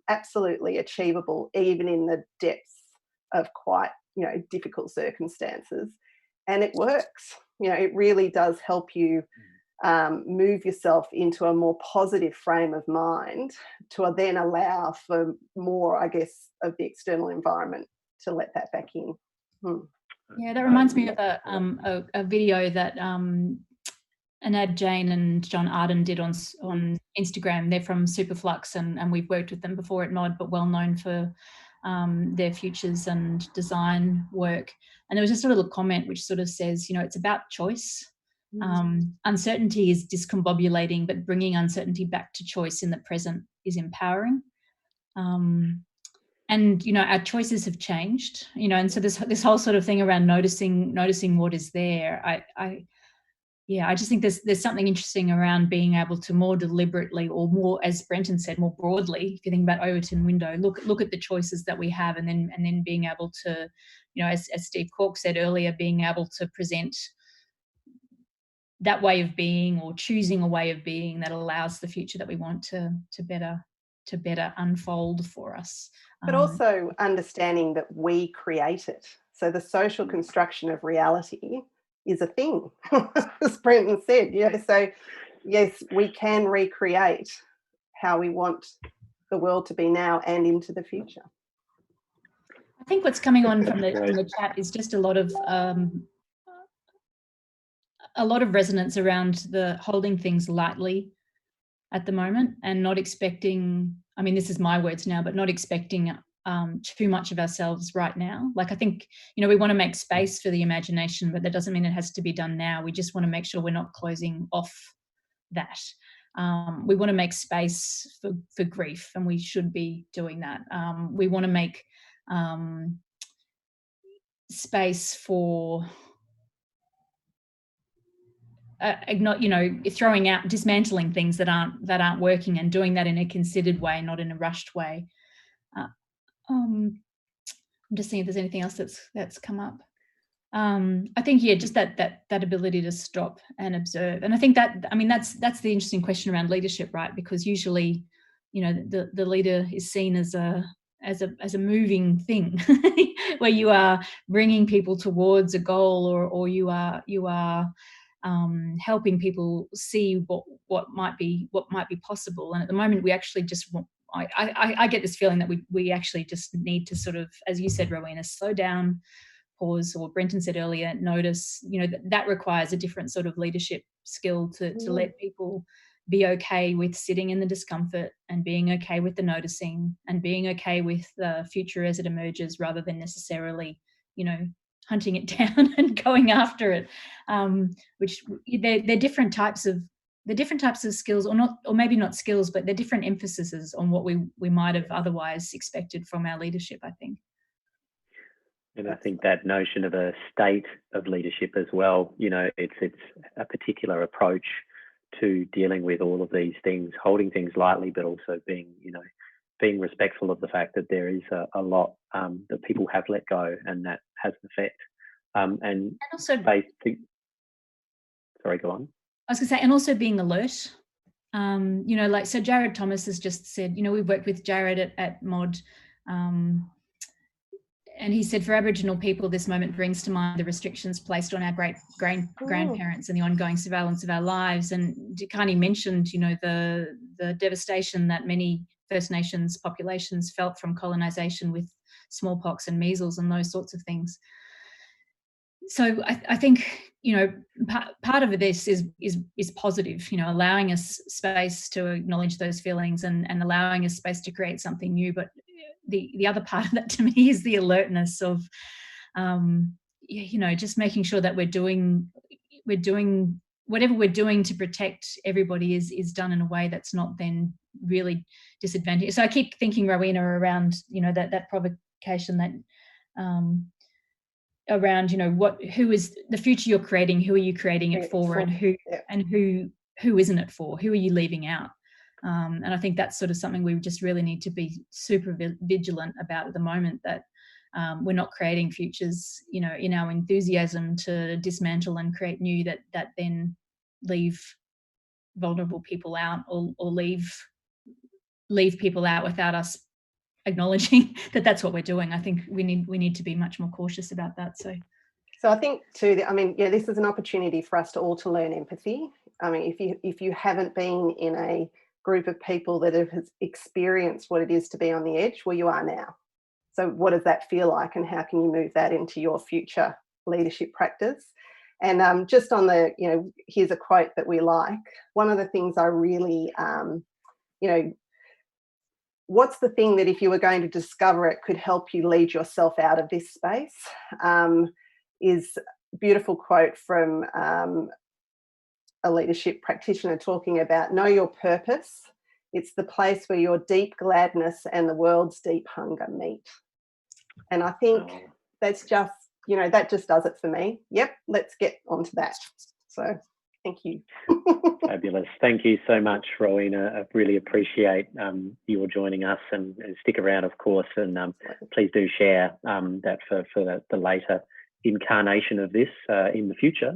absolutely achievable, even in the depths of quite, you know, difficult circumstances. And it works. You know, it really does help you move yourself into a more positive frame of mind to then allow for more, I guess, of the external environment to let that back in. Yeah, that reminds me of a video that Anad Jain and John Arden did on Instagram. They're from Superflux, and we've worked with them before at Mod, but well known for their futures and design work. And there was just a little comment which sort of says, you know, it's about choice. Uncertainty is discombobulating, but bringing uncertainty back to choice in the present is empowering. And, you know, our choices have changed, you know, and so this whole sort of thing around noticing what is there. I just think there's something interesting around being able to more deliberately, or more, as Brenton said, more broadly, if you think about Overton window, look at the choices that we have, and then being able to, you know, as Steve Cork said earlier, being able to present that way of being, or choosing a way of being that allows the future that we want to better unfold for us. But also understanding that we create it. So the social construction of reality is a thing, as Brenton said. Yeah. So yes, we can recreate how we want the world to be now and into the future. I think what's coming on from the chat is just a lot of resonance around the holding things lightly at the moment, and not expecting, I mean, this is my words now, but not expecting too much of ourselves right now. Like, I think, you know, we want to make space for the imagination, but that doesn't mean it has to be done now. We just want to make sure we're not closing off that. We want to make space for grief, and we should be doing that. We want to make space for not, you know, throwing out, dismantling things that aren't working, and doing that in a considered way, not in a rushed way. I'm just seeing if there's anything else that's come up. I think, yeah, just that ability to stop and observe. And I think that, I mean, that's the interesting question around leadership, right? Because usually, you know, the leader is seen as a moving thing, where you are bringing people towards a goal, or you are helping people see what might be possible. And at the moment, we actually just want, I get this feeling that we actually just need to sort of, as you said, Rowena, slow down, pause, or Brenton said earlier, notice. You know, that requires a different sort of leadership skill to let people be okay with sitting in the discomfort, and being okay with the noticing, and being okay with the future as it emerges, rather than necessarily, you know, hunting it down and going after it. Which they're different types of skills, or maybe not skills, but they're different emphases on what we might have otherwise expected from our leadership, I think. And I think that notion of a state of leadership as well, you know, it's a particular approach to dealing with all of these things, holding things lightly, but also being respectful of the fact that there is a lot that people have let go, and that has an effect and also, sorry, go on. I was going to say, and also being alert. You know, like, so Jared Thomas has just said, you know, we've worked with Jared at MOD, and he said, for Aboriginal people, this moment brings to mind the restrictions placed on our grandparents and the ongoing surveillance of our lives. And Durkhanai mentioned, you know, the devastation that many First Nations populations felt from colonisation with smallpox and measles and those sorts of things. So I think, you know, part of this is positive, you know, allowing us space to acknowledge those feelings and allowing us space to create something new. But the other part of that to me is the alertness of, you know, just making sure that we're doing whatever we're doing to protect everybody is done in a way that's not then really disadvantageous. So I keep thinking, Rowena, around, you know, that provocation that around, you know, who is the future you're creating, who are you creating it for, and who isn't it for, who are you leaving out? And I think that's sort of something we just really need to be super vigilant about at the moment, that we're not creating futures, you know, in our enthusiasm to dismantle and create new that then leave vulnerable people out or leave people out without us acknowledging that that's what we're doing. I think we need to be much more cautious about that. So I think too, I mean, yeah, this is an opportunity for us to all to learn empathy. I mean, if you haven't been in a group of people that have experienced what it is to be on the edge, well, you are now. So what does that feel like, and how can you move that into your future leadership practice? And just on the, you know, here's a quote that we like. One of the things I really, you know, what's the thing that if you were going to discover it could help you lead yourself out of this space, is a beautiful quote from a leadership practitioner talking about know your purpose. It's the place where your deep gladness and the world's deep hunger meet. And I think that's just, you know, that just does it for me. Yep, let's get onto that. So thank you. Fabulous. Thank you so much, Rowena. I really appreciate your joining us, and stick around, of course, and please do share that for the later incarnation of this in the future.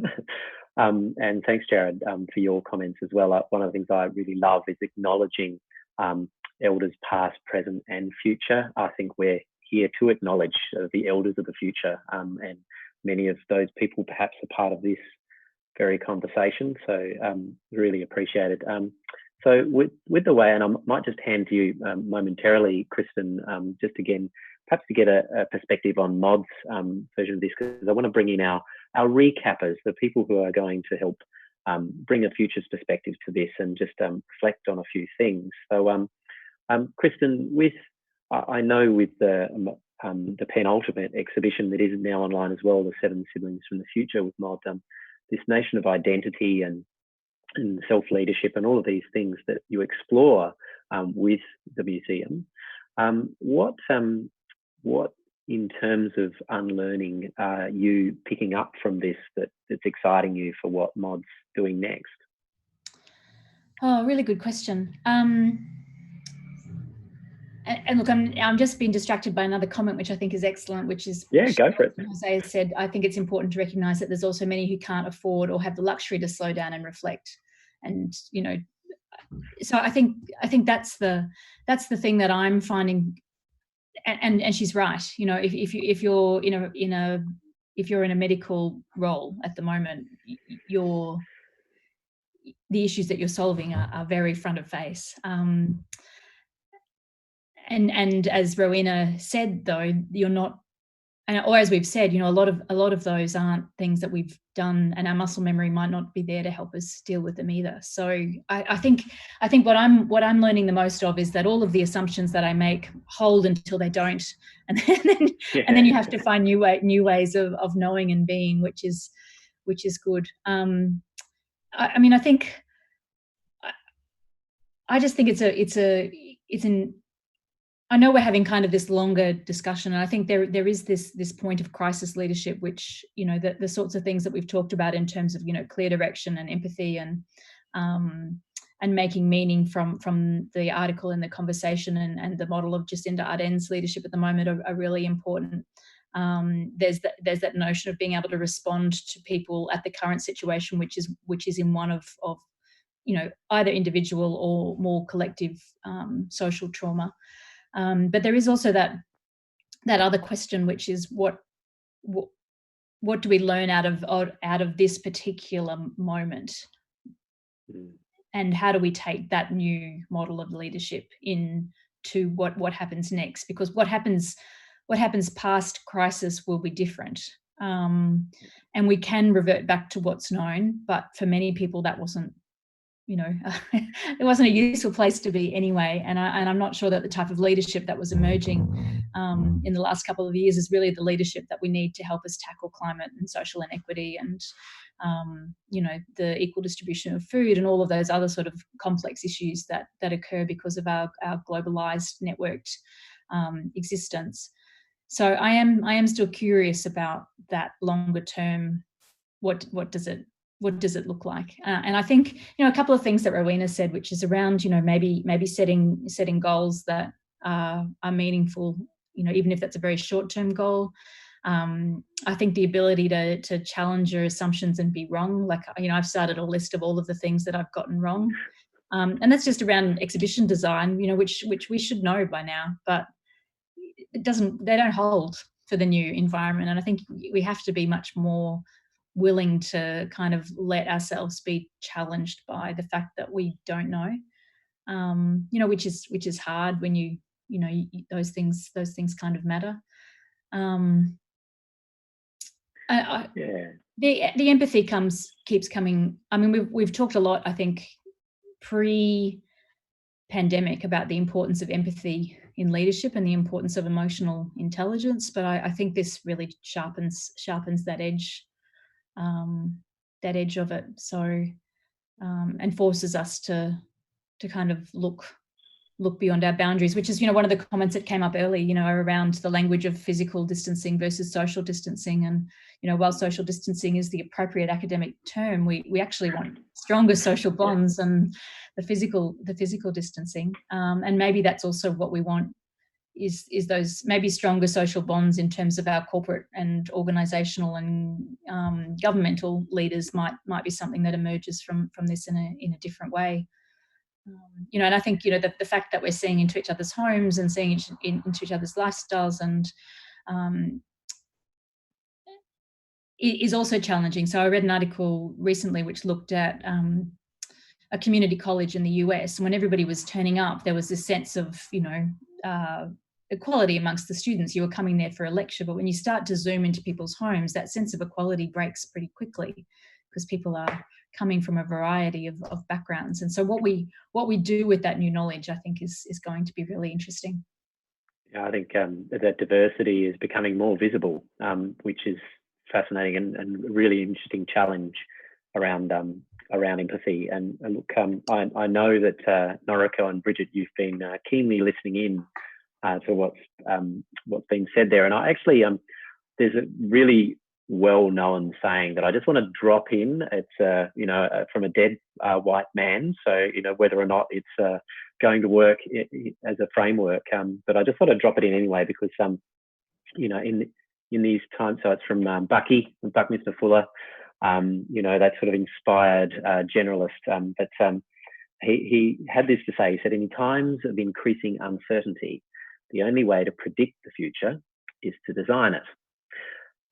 And thanks, Jared, for your comments as well. One of the things I really love is acknowledging elders past, present and future. I think we're here to acknowledge the elders of the future, and many of those people perhaps are part of this very conversation. So really appreciate it. So with the way, and I might just hand to you momentarily, Kristin, just again, perhaps to get a perspective on MOD's version of this, because I want to bring in our recappers, the people who are going to help bring a futures perspective to this and just reflect on a few things. So Kristin, I know with the penultimate exhibition that is now online as well, the 7 Siblings from the Future with MOD, this nation of identity and self-leadership and all of these things that you explore with the museum, what in terms of unlearning are you picking up from this that's exciting you for what MOD's doing next? Oh, really good question. And look, I'm just being distracted by another comment, which I think is excellent, which is, go for it. Jose has said, I think it's important to recognise that there's also many who can't afford or have the luxury to slow down and reflect. And, you know, so I think that's the thing that I'm finding. And she's right. You know, if you're in a medical role at the moment, the issues that you're solving are very front of face. And as Rowena said, though, you're not, or as we've said, you know, a lot of those aren't things that we've done, and our muscle memory might not be there to help us deal with them either. So I think what I'm learning the most of is that all of the assumptions that I make hold until they don't, and then you have to find new ways of knowing and being, which is good. I mean, I just think I know we're having kind of this longer discussion, and I think there is this point of crisis leadership, which, you know, the sorts of things that we've talked about in terms of, you know, clear direction and empathy and making meaning from the article and the conversation and the model of Jacinda Ardern's leadership at the moment are really important. There's that notion of being able to respond to people at the current situation, which is in one of either individual or more collective social trauma. But there is also that other question, which is what do we learn out of this particular moment, and how do we take that new model of leadership into what happens next? Because what happens past crisis will be different, and we can revert back to what's known. But for many people, that wasn't, it wasn't a useful place to be anyway. And I'm not sure that the type of leadership that was emerging in the last couple of years is really the leadership that we need to help us tackle climate and social inequity and the equal distribution of food and all of those other sort of complex issues that occur because of our globalized, networked existence. So I am still curious about that longer term. What does it look like? And I think a couple of things that Rowena said, which is around maybe setting goals that are meaningful, even if that's a very short-term goal. I think the ability to challenge your assumptions and be wrong. Like, I've started a list of all of the things that I've gotten wrong, and that's just around exhibition design, which we should know by now, but they don't hold for the new environment. And I think we have to be much more willing to kind of let ourselves be challenged by the fact that we don't know, which is hard when those things kind of matter. The empathy keeps coming. I mean, we've talked a lot, I think, pre-pandemic about the importance of empathy in leadership and the importance of emotional intelligence, but I think this really sharpens that edge of it. So and forces us to kind of look beyond our boundaries, which is one of the comments that came up early, around the language of physical distancing versus social distancing. And while social distancing is the appropriate academic term, we actually want stronger social bonds and the physical distancing. And maybe that's also what we want, is those maybe stronger social bonds in terms of our corporate and organisational and governmental leaders might be something that emerges from this in a different way. And I think the fact that we're seeing into each other's homes and seeing into each other's lifestyles and is also challenging. So I read an article recently which looked at a community college in the US, and when everybody was turning up, there was this sense of equality amongst the students. You were coming there for a lecture, but when you start to zoom into people's homes, that sense of equality breaks pretty quickly because people are coming from a variety of backgrounds. And so what we do with that new knowledge, I think, is going to be really interesting. Yeah, I think that diversity is becoming more visible, which is fascinating and really interesting challenge around empathy. And look, I know that Noriko and Bridgette, you've been keenly listening in to what's been said there. And I actually there's a really well-known saying that I just want to drop in. It's from a dead white man, so whether or not it's going to work as a framework, but I just want to drop it in anyway because in these times, so it's from Buckminster Fuller, that sort of inspired generalist, but he had this to say. He said, in times of increasing uncertainty, the only way to predict the future is to design it.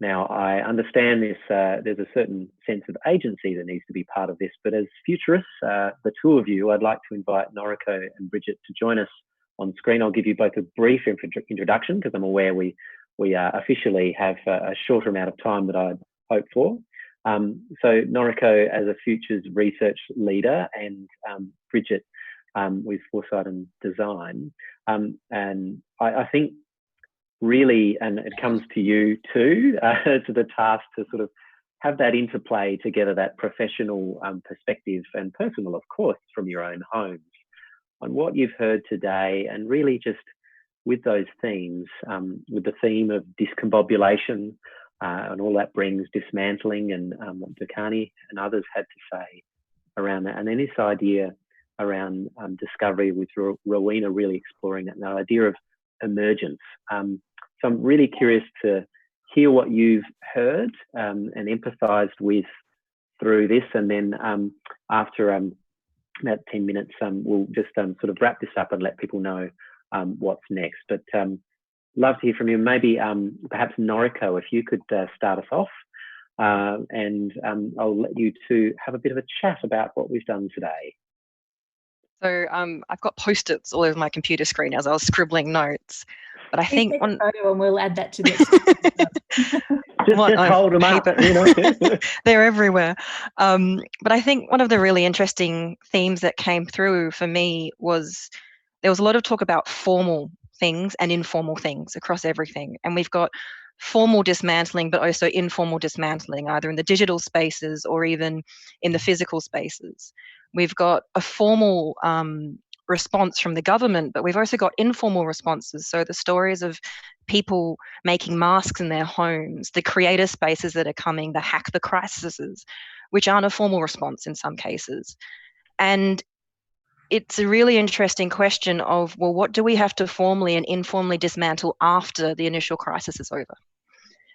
Now, I understand this. There's a certain sense of agency that needs to be part of this, but as futurists, the two of you, I'd like to invite Noriko and Bridgette to join us on screen. I'll give you both a brief introduction because I'm aware we officially have a shorter amount of time that I'd hoped for. So Noriko as a futures research leader and Bridgette with Foresight and Design. And I think really, and it comes to you too, to the task to sort of have that interplay together, that professional perspective and personal, of course, from your own homes on what you've heard today, and really just with those themes, with the theme of discombobulation and all that brings, dismantling, and what Durkhanai and others had to say around that. And then this idea around discovery with Rowena really exploring that, and the idea of emergence. So I'm really curious to hear what you've heard and empathised with through this, and then after about 10 minutes, we'll just sort of wrap this up and let people know what's next. But love to hear from you. Maybe perhaps Noriko, if you could start us off, and I'll let you two have a bit of a chat about what we've done today. So I've got post-its all over my computer screen as I was scribbling notes. But I think take a photo and we'll add that to the just hold them up, you know. They're everywhere. But I think one of the really interesting themes that came through for me was there was a lot of talk about formal things and informal things across everything. And we've got formal dismantling, but also informal dismantling, either in the digital spaces or even in the physical spaces. We've got a formal response from the government, but we've also got informal responses. So the stories of people making masks in their homes, the creator spaces that are coming, the hack the crises, which aren't a formal response in some cases. And it's a really interesting question of, well, what do we have to formally and informally dismantle after the initial crisis is over?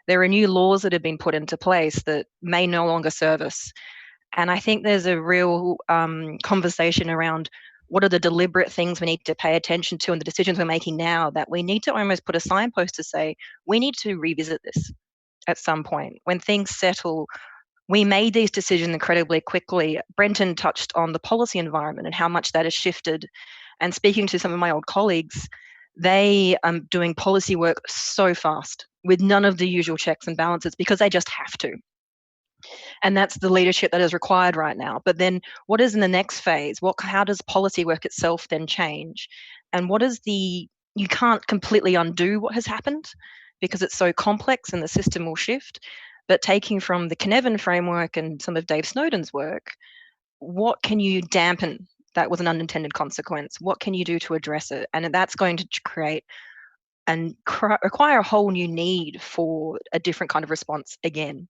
There are new laws that have been put into place that may no longer serve us. And I think there's a real conversation around what are the deliberate things we need to pay attention to and the decisions we're making now that we need to almost put a signpost to say, we need to revisit this at some point. When things settle, we made these decisions incredibly quickly. Brenton touched on the policy environment and how much that has shifted. And speaking to some of my old colleagues, they are doing policy work so fast with none of the usual checks and balances because they just have to. And that's the leadership that is required right now. But then what is in the next phase? How does policy work itself then change? And what is you can't completely undo what has happened because it's so complex and the system will shift. But taking from the Cynefin framework and some of Dave Snowden's work, what can you dampen that was an unintended consequence? What can you do to address it? And that's going to create and require a whole new need for a different kind of response again.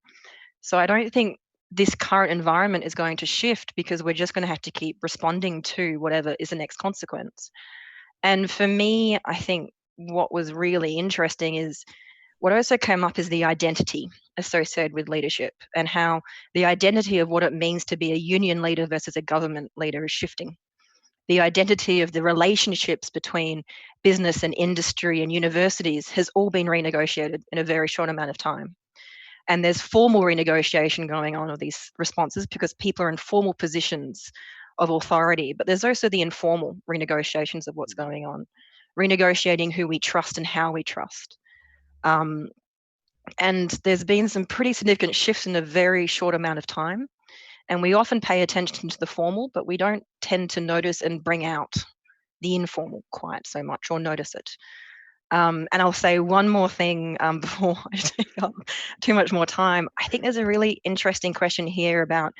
So I don't think this current environment is going to shift because we're just going to have to keep responding to whatever is the next consequence. And for me, I think what was really interesting is what also came up is the identity associated with leadership and how the identity of what it means to be a union leader versus a government leader is shifting. The identity of the relationships between business and industry and universities has all been renegotiated in a very short amount of time. And there's formal renegotiation going on of these responses because people are in formal positions of authority, but there's also the informal renegotiations of what's going on, renegotiating who we trust and how we trust. And there's been some pretty significant shifts in a very short amount of time. And we often pay attention to the formal, but we don't tend to notice and bring out the informal quite so much or notice it. And I'll say one more thing before I take up too much more time. I think there's a really interesting question here about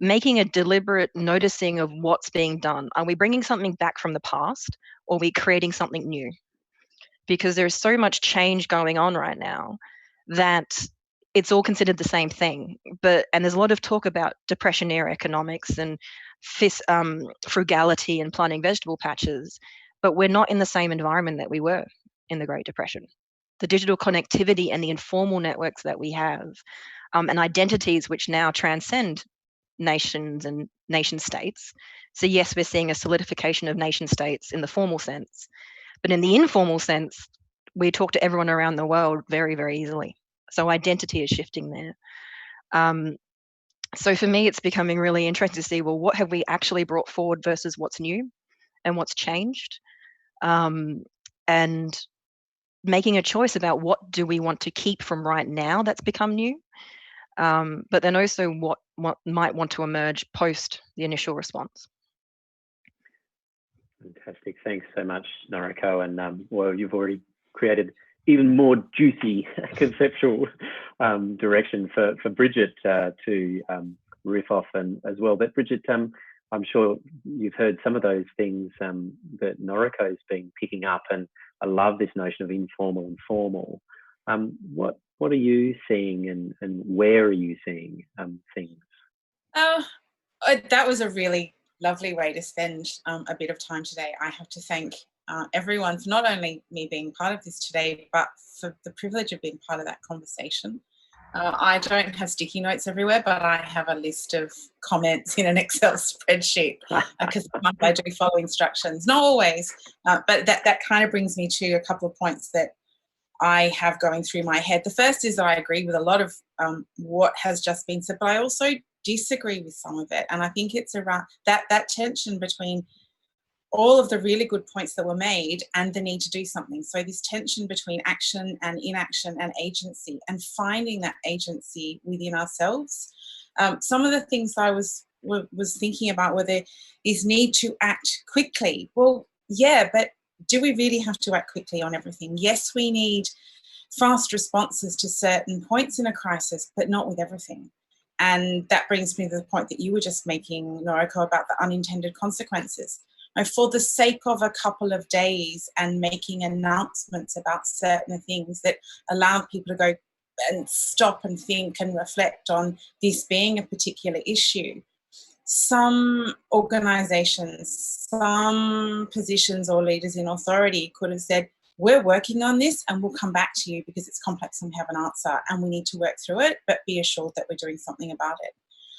making a deliberate noticing of what's being done. Are we bringing something back from the past or are we creating something new? Because there's so much change going on right now that it's all considered the same thing. And there's a lot of talk about depression era economics and frugality and planting vegetable patches, but we're not in the same environment that we were in the Great Depression. The digital connectivity and the informal networks that we have and identities which now transcend nations and nation states. So yes, we're seeing a solidification of nation states in the formal sense, but in the informal sense, we talk to everyone around the world very, very easily. So identity is shifting there. So for me, it's becoming really interesting to see, well, what have we actually brought forward versus what's new and what's changed? And making a choice about what do we want to keep from right now that's become new, but then also what might want to emerge post the initial response. Fantastic. Thanks so much, Noriko. And well, you've already created even more juicy conceptual direction for Bridgette to riff off and as well. But Bridgette, I'm sure you've heard some of those things that Noriko's been picking up, and I love this notion of informal and formal. What are you seeing and where are you seeing things? That was a really lovely way to spend a bit of time today. I have to thank everyone for not only me being part of this today, but for the privilege of being part of that conversation. I don't have sticky notes everywhere, but I have a list of comments in an Excel spreadsheet because I do follow instructions. Not always, but that kind of brings me to a couple of points that I have going through my head. The first is that I agree with a lot of what has just been said, but I also disagree with some of it. And I think it's around that tension between all of the really good points that were made and the need to do something. So this tension between action and inaction and agency, and finding that agency within ourselves. Some of the things I was thinking about were there is need to act quickly. Well, yeah, but do we really have to act quickly on everything? Yes, we need fast responses to certain points in a crisis, but not with everything. And that brings me to the point that you were just making, Noriko, about the unintended consequences. For the sake of a couple of days and making announcements about certain things that allow people to go and stop and think and reflect on this being a particular issue. Some organisations, some positions or leaders in authority could have said, we're working on this and we'll come back to you because it's complex and we have an answer and we need to work through it, but be assured that we're doing something about it.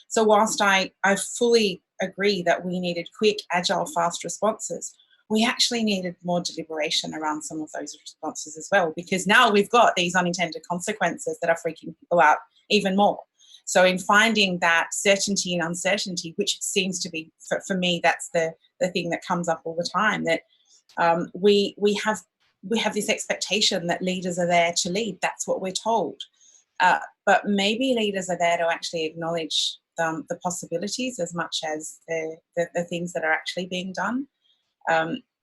So whilst I fully agree that we needed quick, agile, fast responses, we actually needed more deliberation around some of those responses as well, because now we've got these unintended consequences that are freaking people out even more. So in finding that certainty and uncertainty, which seems to be, for me, that's the thing that comes up all the time, that we have this expectation that leaders are there to lead. That's what we're told. But maybe leaders are there to actually acknowledge the possibilities as much as the things that are actually being done.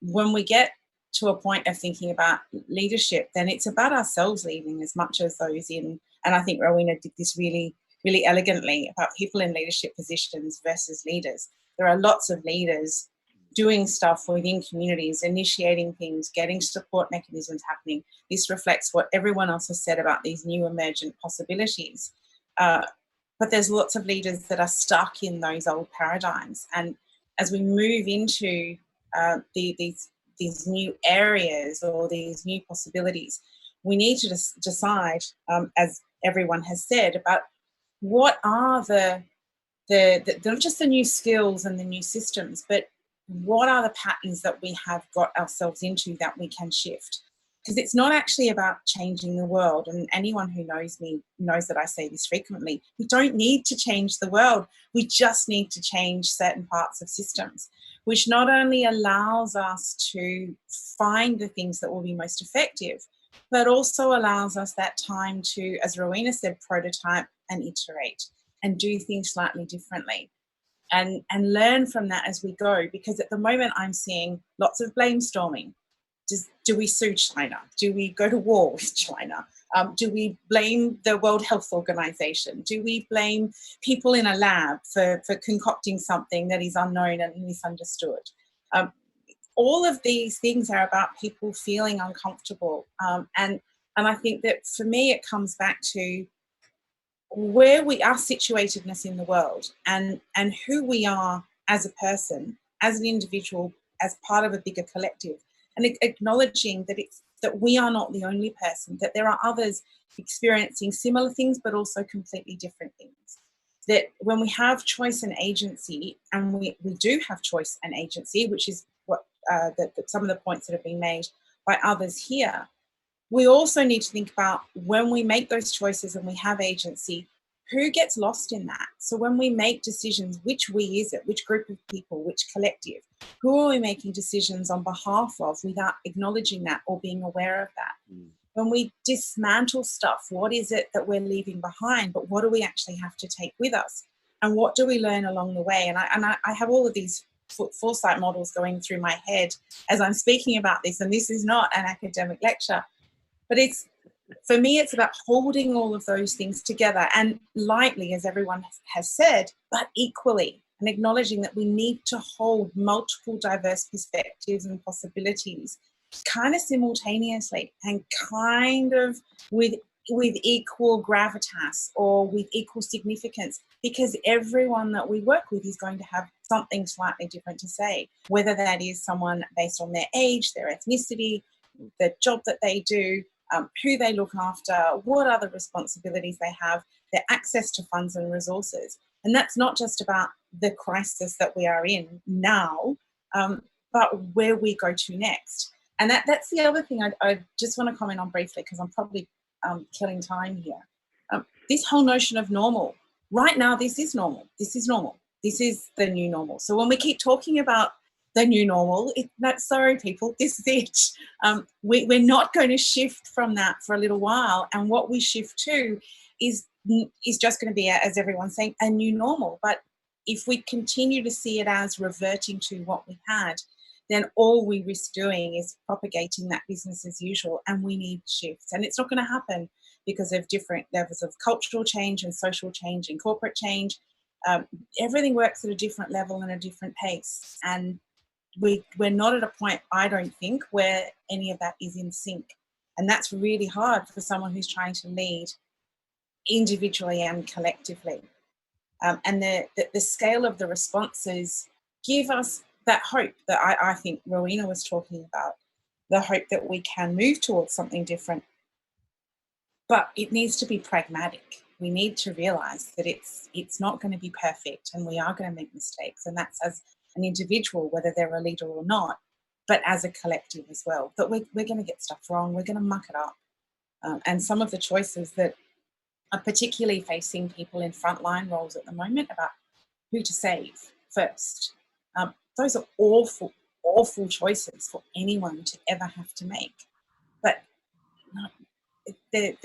When we get to a point of thinking about leadership, then it's about ourselves leading as much as those in, and I think Rowena did this really, really elegantly, about people in leadership positions versus leaders. There are lots of leaders doing stuff within communities, initiating things, getting support mechanisms happening. This reflects what everyone else has said about these new emergent possibilities. But there's lots of leaders that are stuck in those old paradigms. And as we move into these new areas or these new possibilities, we need to decide, as everyone has said, about what are the not just the new skills and the new systems, but what are the patterns that we have got ourselves into that we can shift? Because it's not actually about changing the world. And anyone who knows me knows that I say this frequently. We don't need to change the world. We just need to change certain parts of systems, which not only allows us to find the things that will be most effective, but also allows us that time to, as Rowena said, prototype and iterate and do things slightly differently. And learn from that as we go, because at the moment I'm seeing lots of blame storming. Do we sue China? Do we go to war with China? Do we blame the World Health Organization? Do we blame people in a lab for concocting something that is unknown and misunderstood? All of these things are about people feeling uncomfortable. And I think that for me, it comes back to where we are situatedness in the world and who we are as a person, as an individual, as part of a bigger collective, and acknowledging that we are not the only person, that there are others experiencing similar things but also completely different things. That when we have choice and agency, and we do have choice and agency, which is what some of the points that have been made by others here, we also need to think about when we make those choices and we have agency, who gets lost in that? So when we make decisions, which we is it? Which group of people? Which collective? Who are we making decisions on behalf of without acknowledging that or being aware of that? When we dismantle stuff, what is it that we're leaving behind? But what do we actually have to take with us? And what do we learn along the way? And I have all of these foresight models going through my head as I'm speaking about this. And this is not an academic lecture, but for me, it's about holding all of those things together and lightly, as everyone has said, but equally, and acknowledging that we need to hold multiple diverse perspectives and possibilities kind of simultaneously and kind of with with equal gravitas or with equal significance, because everyone that we work with is going to have something slightly different to say, whether that is someone based on their age, their ethnicity, the job that they do, who they look after, what other responsibilities they have, their access to funds and resources. And that's not just about the crisis that we are in now, but where we go to next. And that's the other thing I just want to comment on briefly, because I'm probably killing time here. This whole notion of normal. Right now, this is normal. This is normal. This is the new normal. So when we keep talking about the new normal, sorry, people, this is it. We're not going to shift from that for a little while. And what we shift to is just going to be, as everyone's saying, a new normal. But if we continue to see it as reverting to what we had, then all we risk doing is propagating that business as usual, and we need shifts. And it's not going to happen because of different levels of cultural change and social change and corporate change. Everything works at a different level and a different pace. And we're not at a point, I don't think, where any of that is in sync. And that's really hard for someone who's trying to lead individually and collectively. And the scale of the responses give us that hope that I think Rowena was talking about, the hope that we can move towards something different. But it needs to be pragmatic. We need to realise that it's not going to be perfect, and we are going to make mistakes. And that's as an individual, whether they're a leader or not, but as a collective as well. That we're going to get stuff wrong. We're going to muck it up. And some of the choices that are particularly facing people in frontline roles at the moment about who to save first. Those are awful, awful choices for anyone to ever have to make. But they're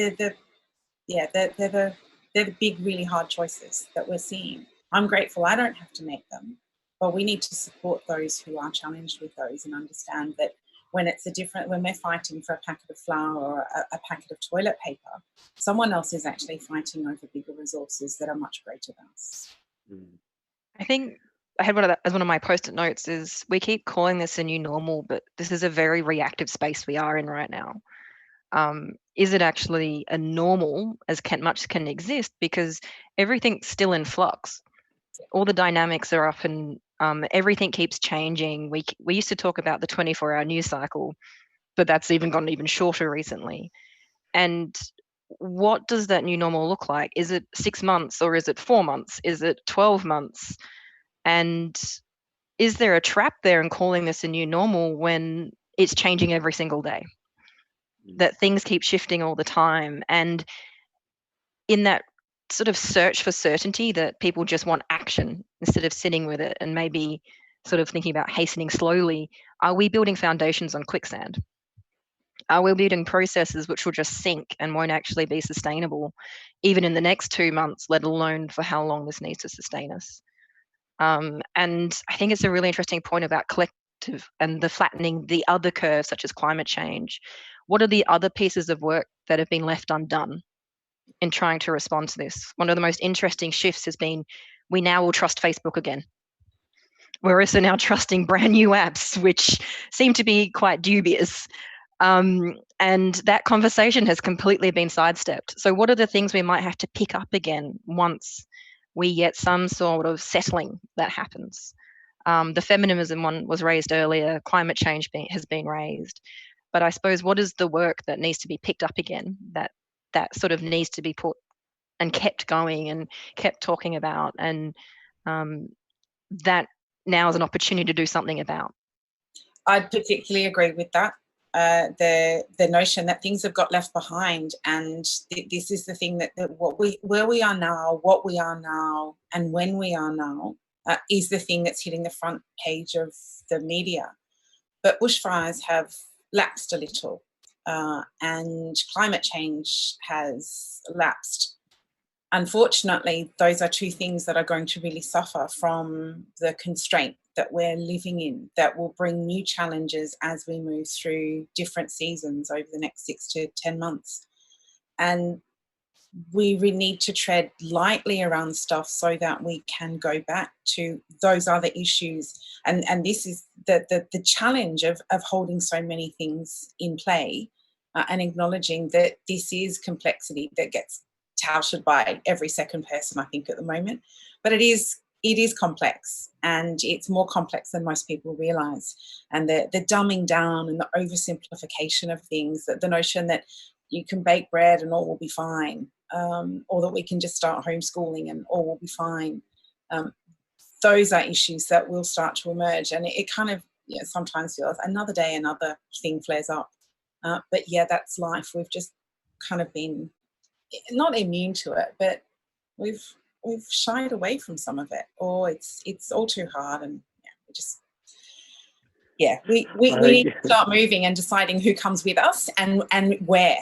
the big, really hard choices that we're seeing. I'm grateful I don't have to make them, but we need to support those who are challenged with those and understand that when we're fighting for a packet of flour or a packet of toilet paper, someone else is actually fighting over bigger resources that are much greater than us. I think I had one of my post-it notes is we keep calling this a new normal, but this is a very reactive space we are in right now. Is it actually a normal as much can exist? Because everything's still in flux. All the dynamics are up and everything keeps changing. We used to talk about the 24-hour news cycle, but that's even gotten even shorter recently. And what does that new normal look like? Is it 6 months or is it 4 months? Is it 12 months? And is there a trap there in calling this a new normal when it's changing every single day? That things keep shifting all the time. And in that sort of search for certainty that people just want action instead of sitting with it and maybe sort of thinking about hastening slowly, are we building foundations on quicksand? Are we building processes which will just sink and won't actually be sustainable even in the next 2 months, let alone for how long this needs to sustain us? And I think it's a really interesting point about collective and the flattening the other curves, such as climate change. What are the other pieces of work that have been left undone in trying to respond to this? One of the most interesting shifts has been we now will trust Facebook again. We're also now trusting brand new apps, which seem to be quite dubious. And that conversation has completely been sidestepped. So what are the things we might have to pick up again once we get some sort of settling that happens? The feminism one was raised earlier, climate change has been raised. But I suppose what is the work that needs to be picked up again, that sort of needs to be put and kept going and kept talking about, and that now is an opportunity to do something about? I particularly agree with that. The notion that things have got left behind, and this is the thing that where we are now, what we are now, and when we are now is the thing that's hitting the front page of the media. But bushfires have lapsed a little, and climate change has lapsed. Unfortunately, those are two things that are going to really suffer from the constraint that we're living in, that will bring new challenges as we move through different seasons over the next 6 to 10 months. And we need to tread lightly around stuff so that we can go back to those other issues. And this is the challenge of holding so many things in play and acknowledging that this is complexity that gets touted by every second person, I think, at the moment. But it is complex, and it's more complex than most people realise. And the dumbing down and the oversimplification of things, that the notion that you can bake bread and all will be fine, or that we can just start homeschooling and all will be fine. Those are issues that will start to emerge, and it kind of, sometimes feels another day, another thing flares up. But yeah, that's life. We've just kind of been not immune to it, but we've shied away from some of it, or it's all too hard, and we need to start moving and deciding who comes with us and where.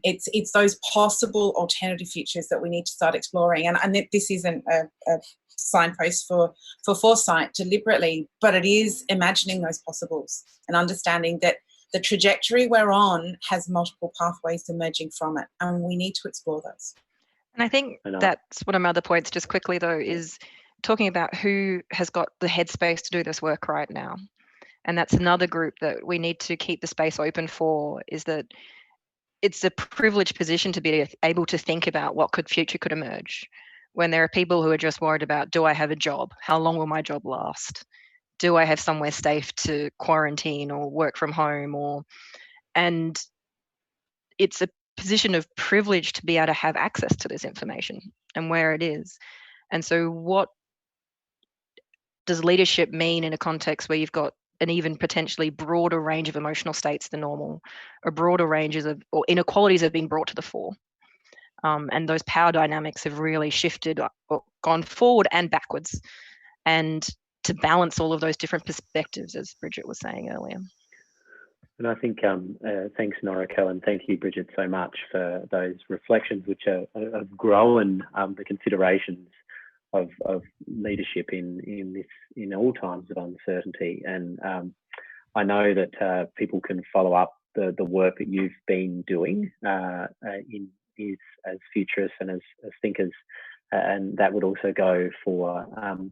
It's those possible alternative futures that we need to start exploring, and this isn't a signpost for Foresight deliberately, but it is imagining those possibles and understanding that the trajectory we're on has multiple pathways emerging from it, and we need to explore those. And I think that's one of my other points, just quickly though, is talking about who has got the headspace to do this work right now. And that's another group that we need to keep the space open for, is that it's a privileged position to be able to think about what future could emerge, when there are people who are just worried about, do I have a job? How long will my job last? Do I have somewhere safe to quarantine or work from home? And it's a position of privilege to be able to have access to this information and where it is. And so what does leadership mean in a context where you've got an even potentially broader range of emotional states than normal, or broader ranges of, or inequalities have been brought to the fore? And those power dynamics have really shifted, or gone forward and backwards, and to balance all of those different perspectives, as Bridgette was saying earlier. And I think, thanks, Noriko, and thank you, Bridgette, so much for those reflections, which have grown the considerations of leadership in all times of uncertainty. And I know that people can follow up the work that you've been doing as futurists and as thinkers, and that would also go for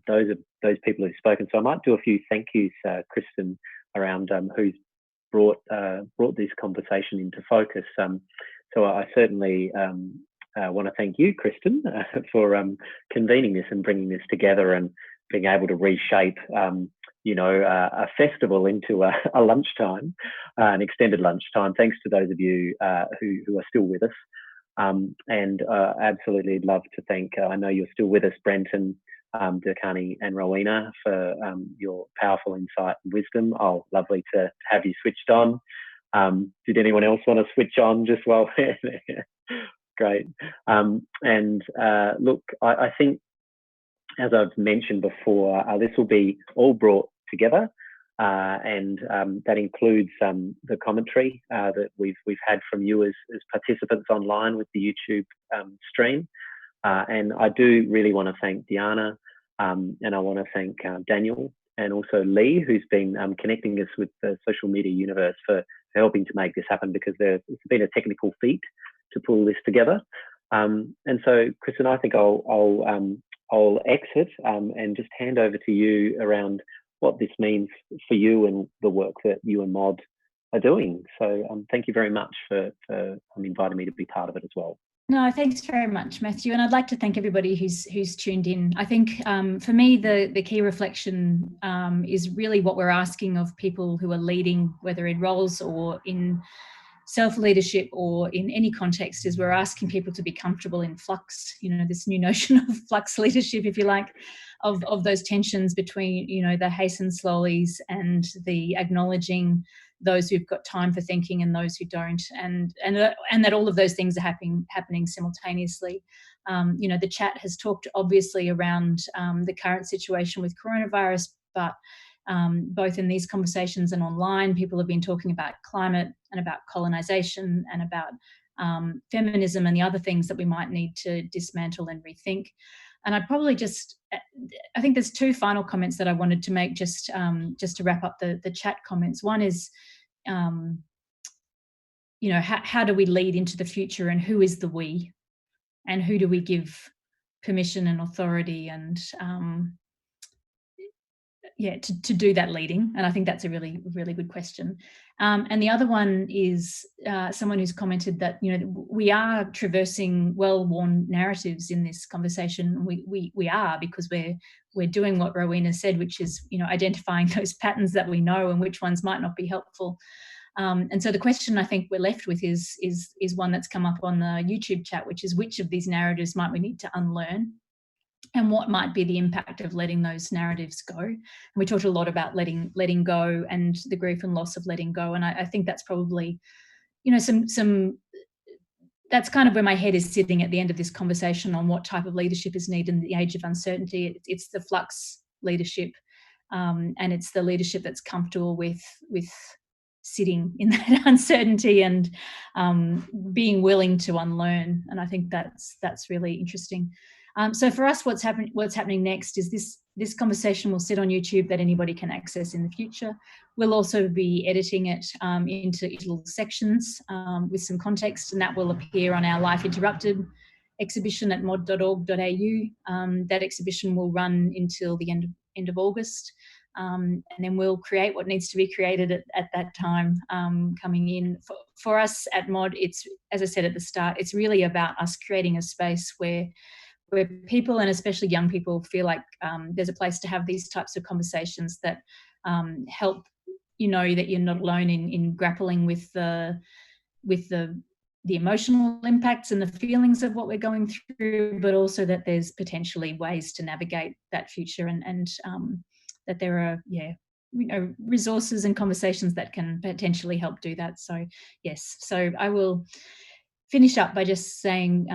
those people who've spoken. So I might do a few thank yous, Kristin, around who's brought this conversation into focus. So I certainly want to thank you, Kristin, for convening this and bringing this together and being able to reshape, a festival into a lunchtime, an extended lunchtime. Thanks to those of you who are still with us. And absolutely love to thank, I know you're still with us, Brenton, Durkhanai and Rowena, for your powerful insight and wisdom. Oh, lovely to have you switched on. Did anyone else want to switch on just while we're there? Great. Look, I think, as I've mentioned before, this will be all brought together, and that includes the commentary that we've had from you as participants online with the YouTube stream. And I do really want to thank Diana, and I want to thank Daniel, and also Lee, who's been connecting us with the social media universe for helping to make this happen, because it's been a technical feat to pull this together. And so, Kristin, I think I'll exit and just hand over to you around what this means for you and the work that you and Mod are doing. So thank you very much for inviting me to be part of it as well. No, thanks very much, Matthew. And I'd like to thank everybody who's tuned in. I think for me, the key reflection is really what we're asking of people who are leading, whether in roles or in self-leadership or in any context, is we're asking people to be comfortable in flux, this new notion of flux leadership, if you like, of those tensions between, the hasten slowlies and the acknowledging those who've got time for thinking and those who don't, and that all of those things are happening simultaneously. The chat has talked obviously around the current situation with coronavirus, but both in these conversations and online, people have been talking about climate and about colonisation and about feminism and the other things that we might need to dismantle and rethink. And I'd probably I think there's two final comments that I wanted to make just to wrap up the chat comments. One is, how do we lead into the future, and who is the we, and who do we give permission and authority and to do that leading? And I think that's a really, really good question. And the other one is someone who's commented that, you know, we are traversing well-worn narratives in this conversation. We are, because we're doing what Rowena said, which is, you know, identifying those patterns that we know and which ones might not be helpful. And so the question I think we're left with is one that's come up on the YouTube chat, which is, which of these narratives might we need to unlearn? And what might be the impact of letting those narratives go? And we talked a lot about letting go and the grief and loss of letting go. And I think that's probably, you know, that's kind of where my head is sitting at the end of this conversation on what type of leadership is needed in the age of uncertainty. It's the flux leadership, and it's the leadership that's comfortable with sitting in that uncertainty and being willing to unlearn. And I think that's really interesting. So for us, what's happening next is this conversation will sit on YouTube that anybody can access in the future. We'll also be editing it into little sections with some context, and that will appear on our Life Interrupted exhibition at mod.org.au. That exhibition will run until the end of August, and then we'll create what needs to be created at that time coming in. For us at Mod, it's, as I said at the start, it's really about us creating a space where people, and especially young people, feel like there's a place to have these types of conversations that help you know that you're not alone in grappling with the emotional impacts and the feelings of what we're going through, but also that there's potentially ways to navigate that future, and that there are resources and conversations that can potentially help do that. So yes, so I will finish up by just saying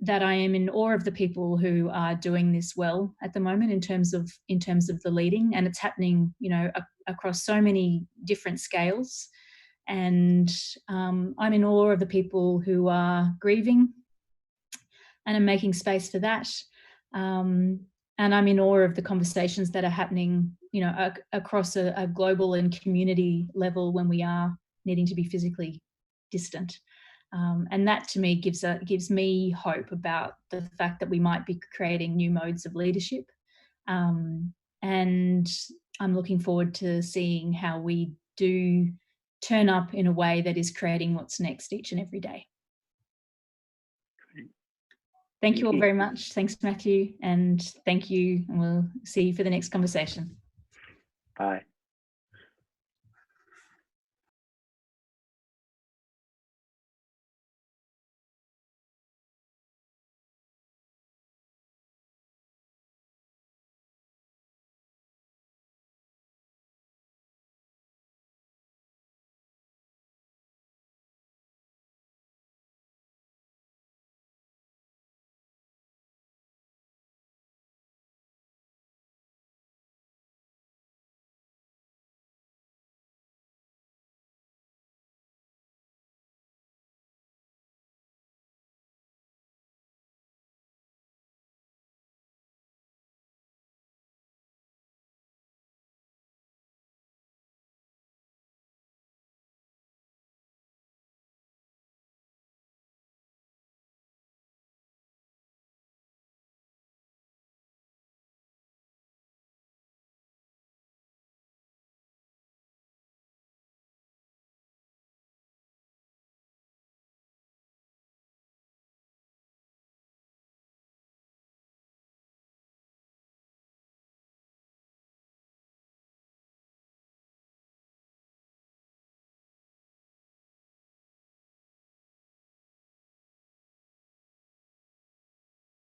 that I am in awe of the people who are doing this well at the moment in terms of the leading, and it's happening, you know, across so many different scales. And I'm in awe of the people who are grieving and are making space for that. And I'm in awe of the conversations that are happening, you know, across a global and community level when we are needing to be physically distant. And that to me gives me hope about the fact that we might be creating new modes of leadership. And I'm looking forward to seeing how we do turn up in a way that is creating what's next each and every day. Thank you all very much. Thanks, Matthew, and thank you. And we'll see you for the next conversation. Bye.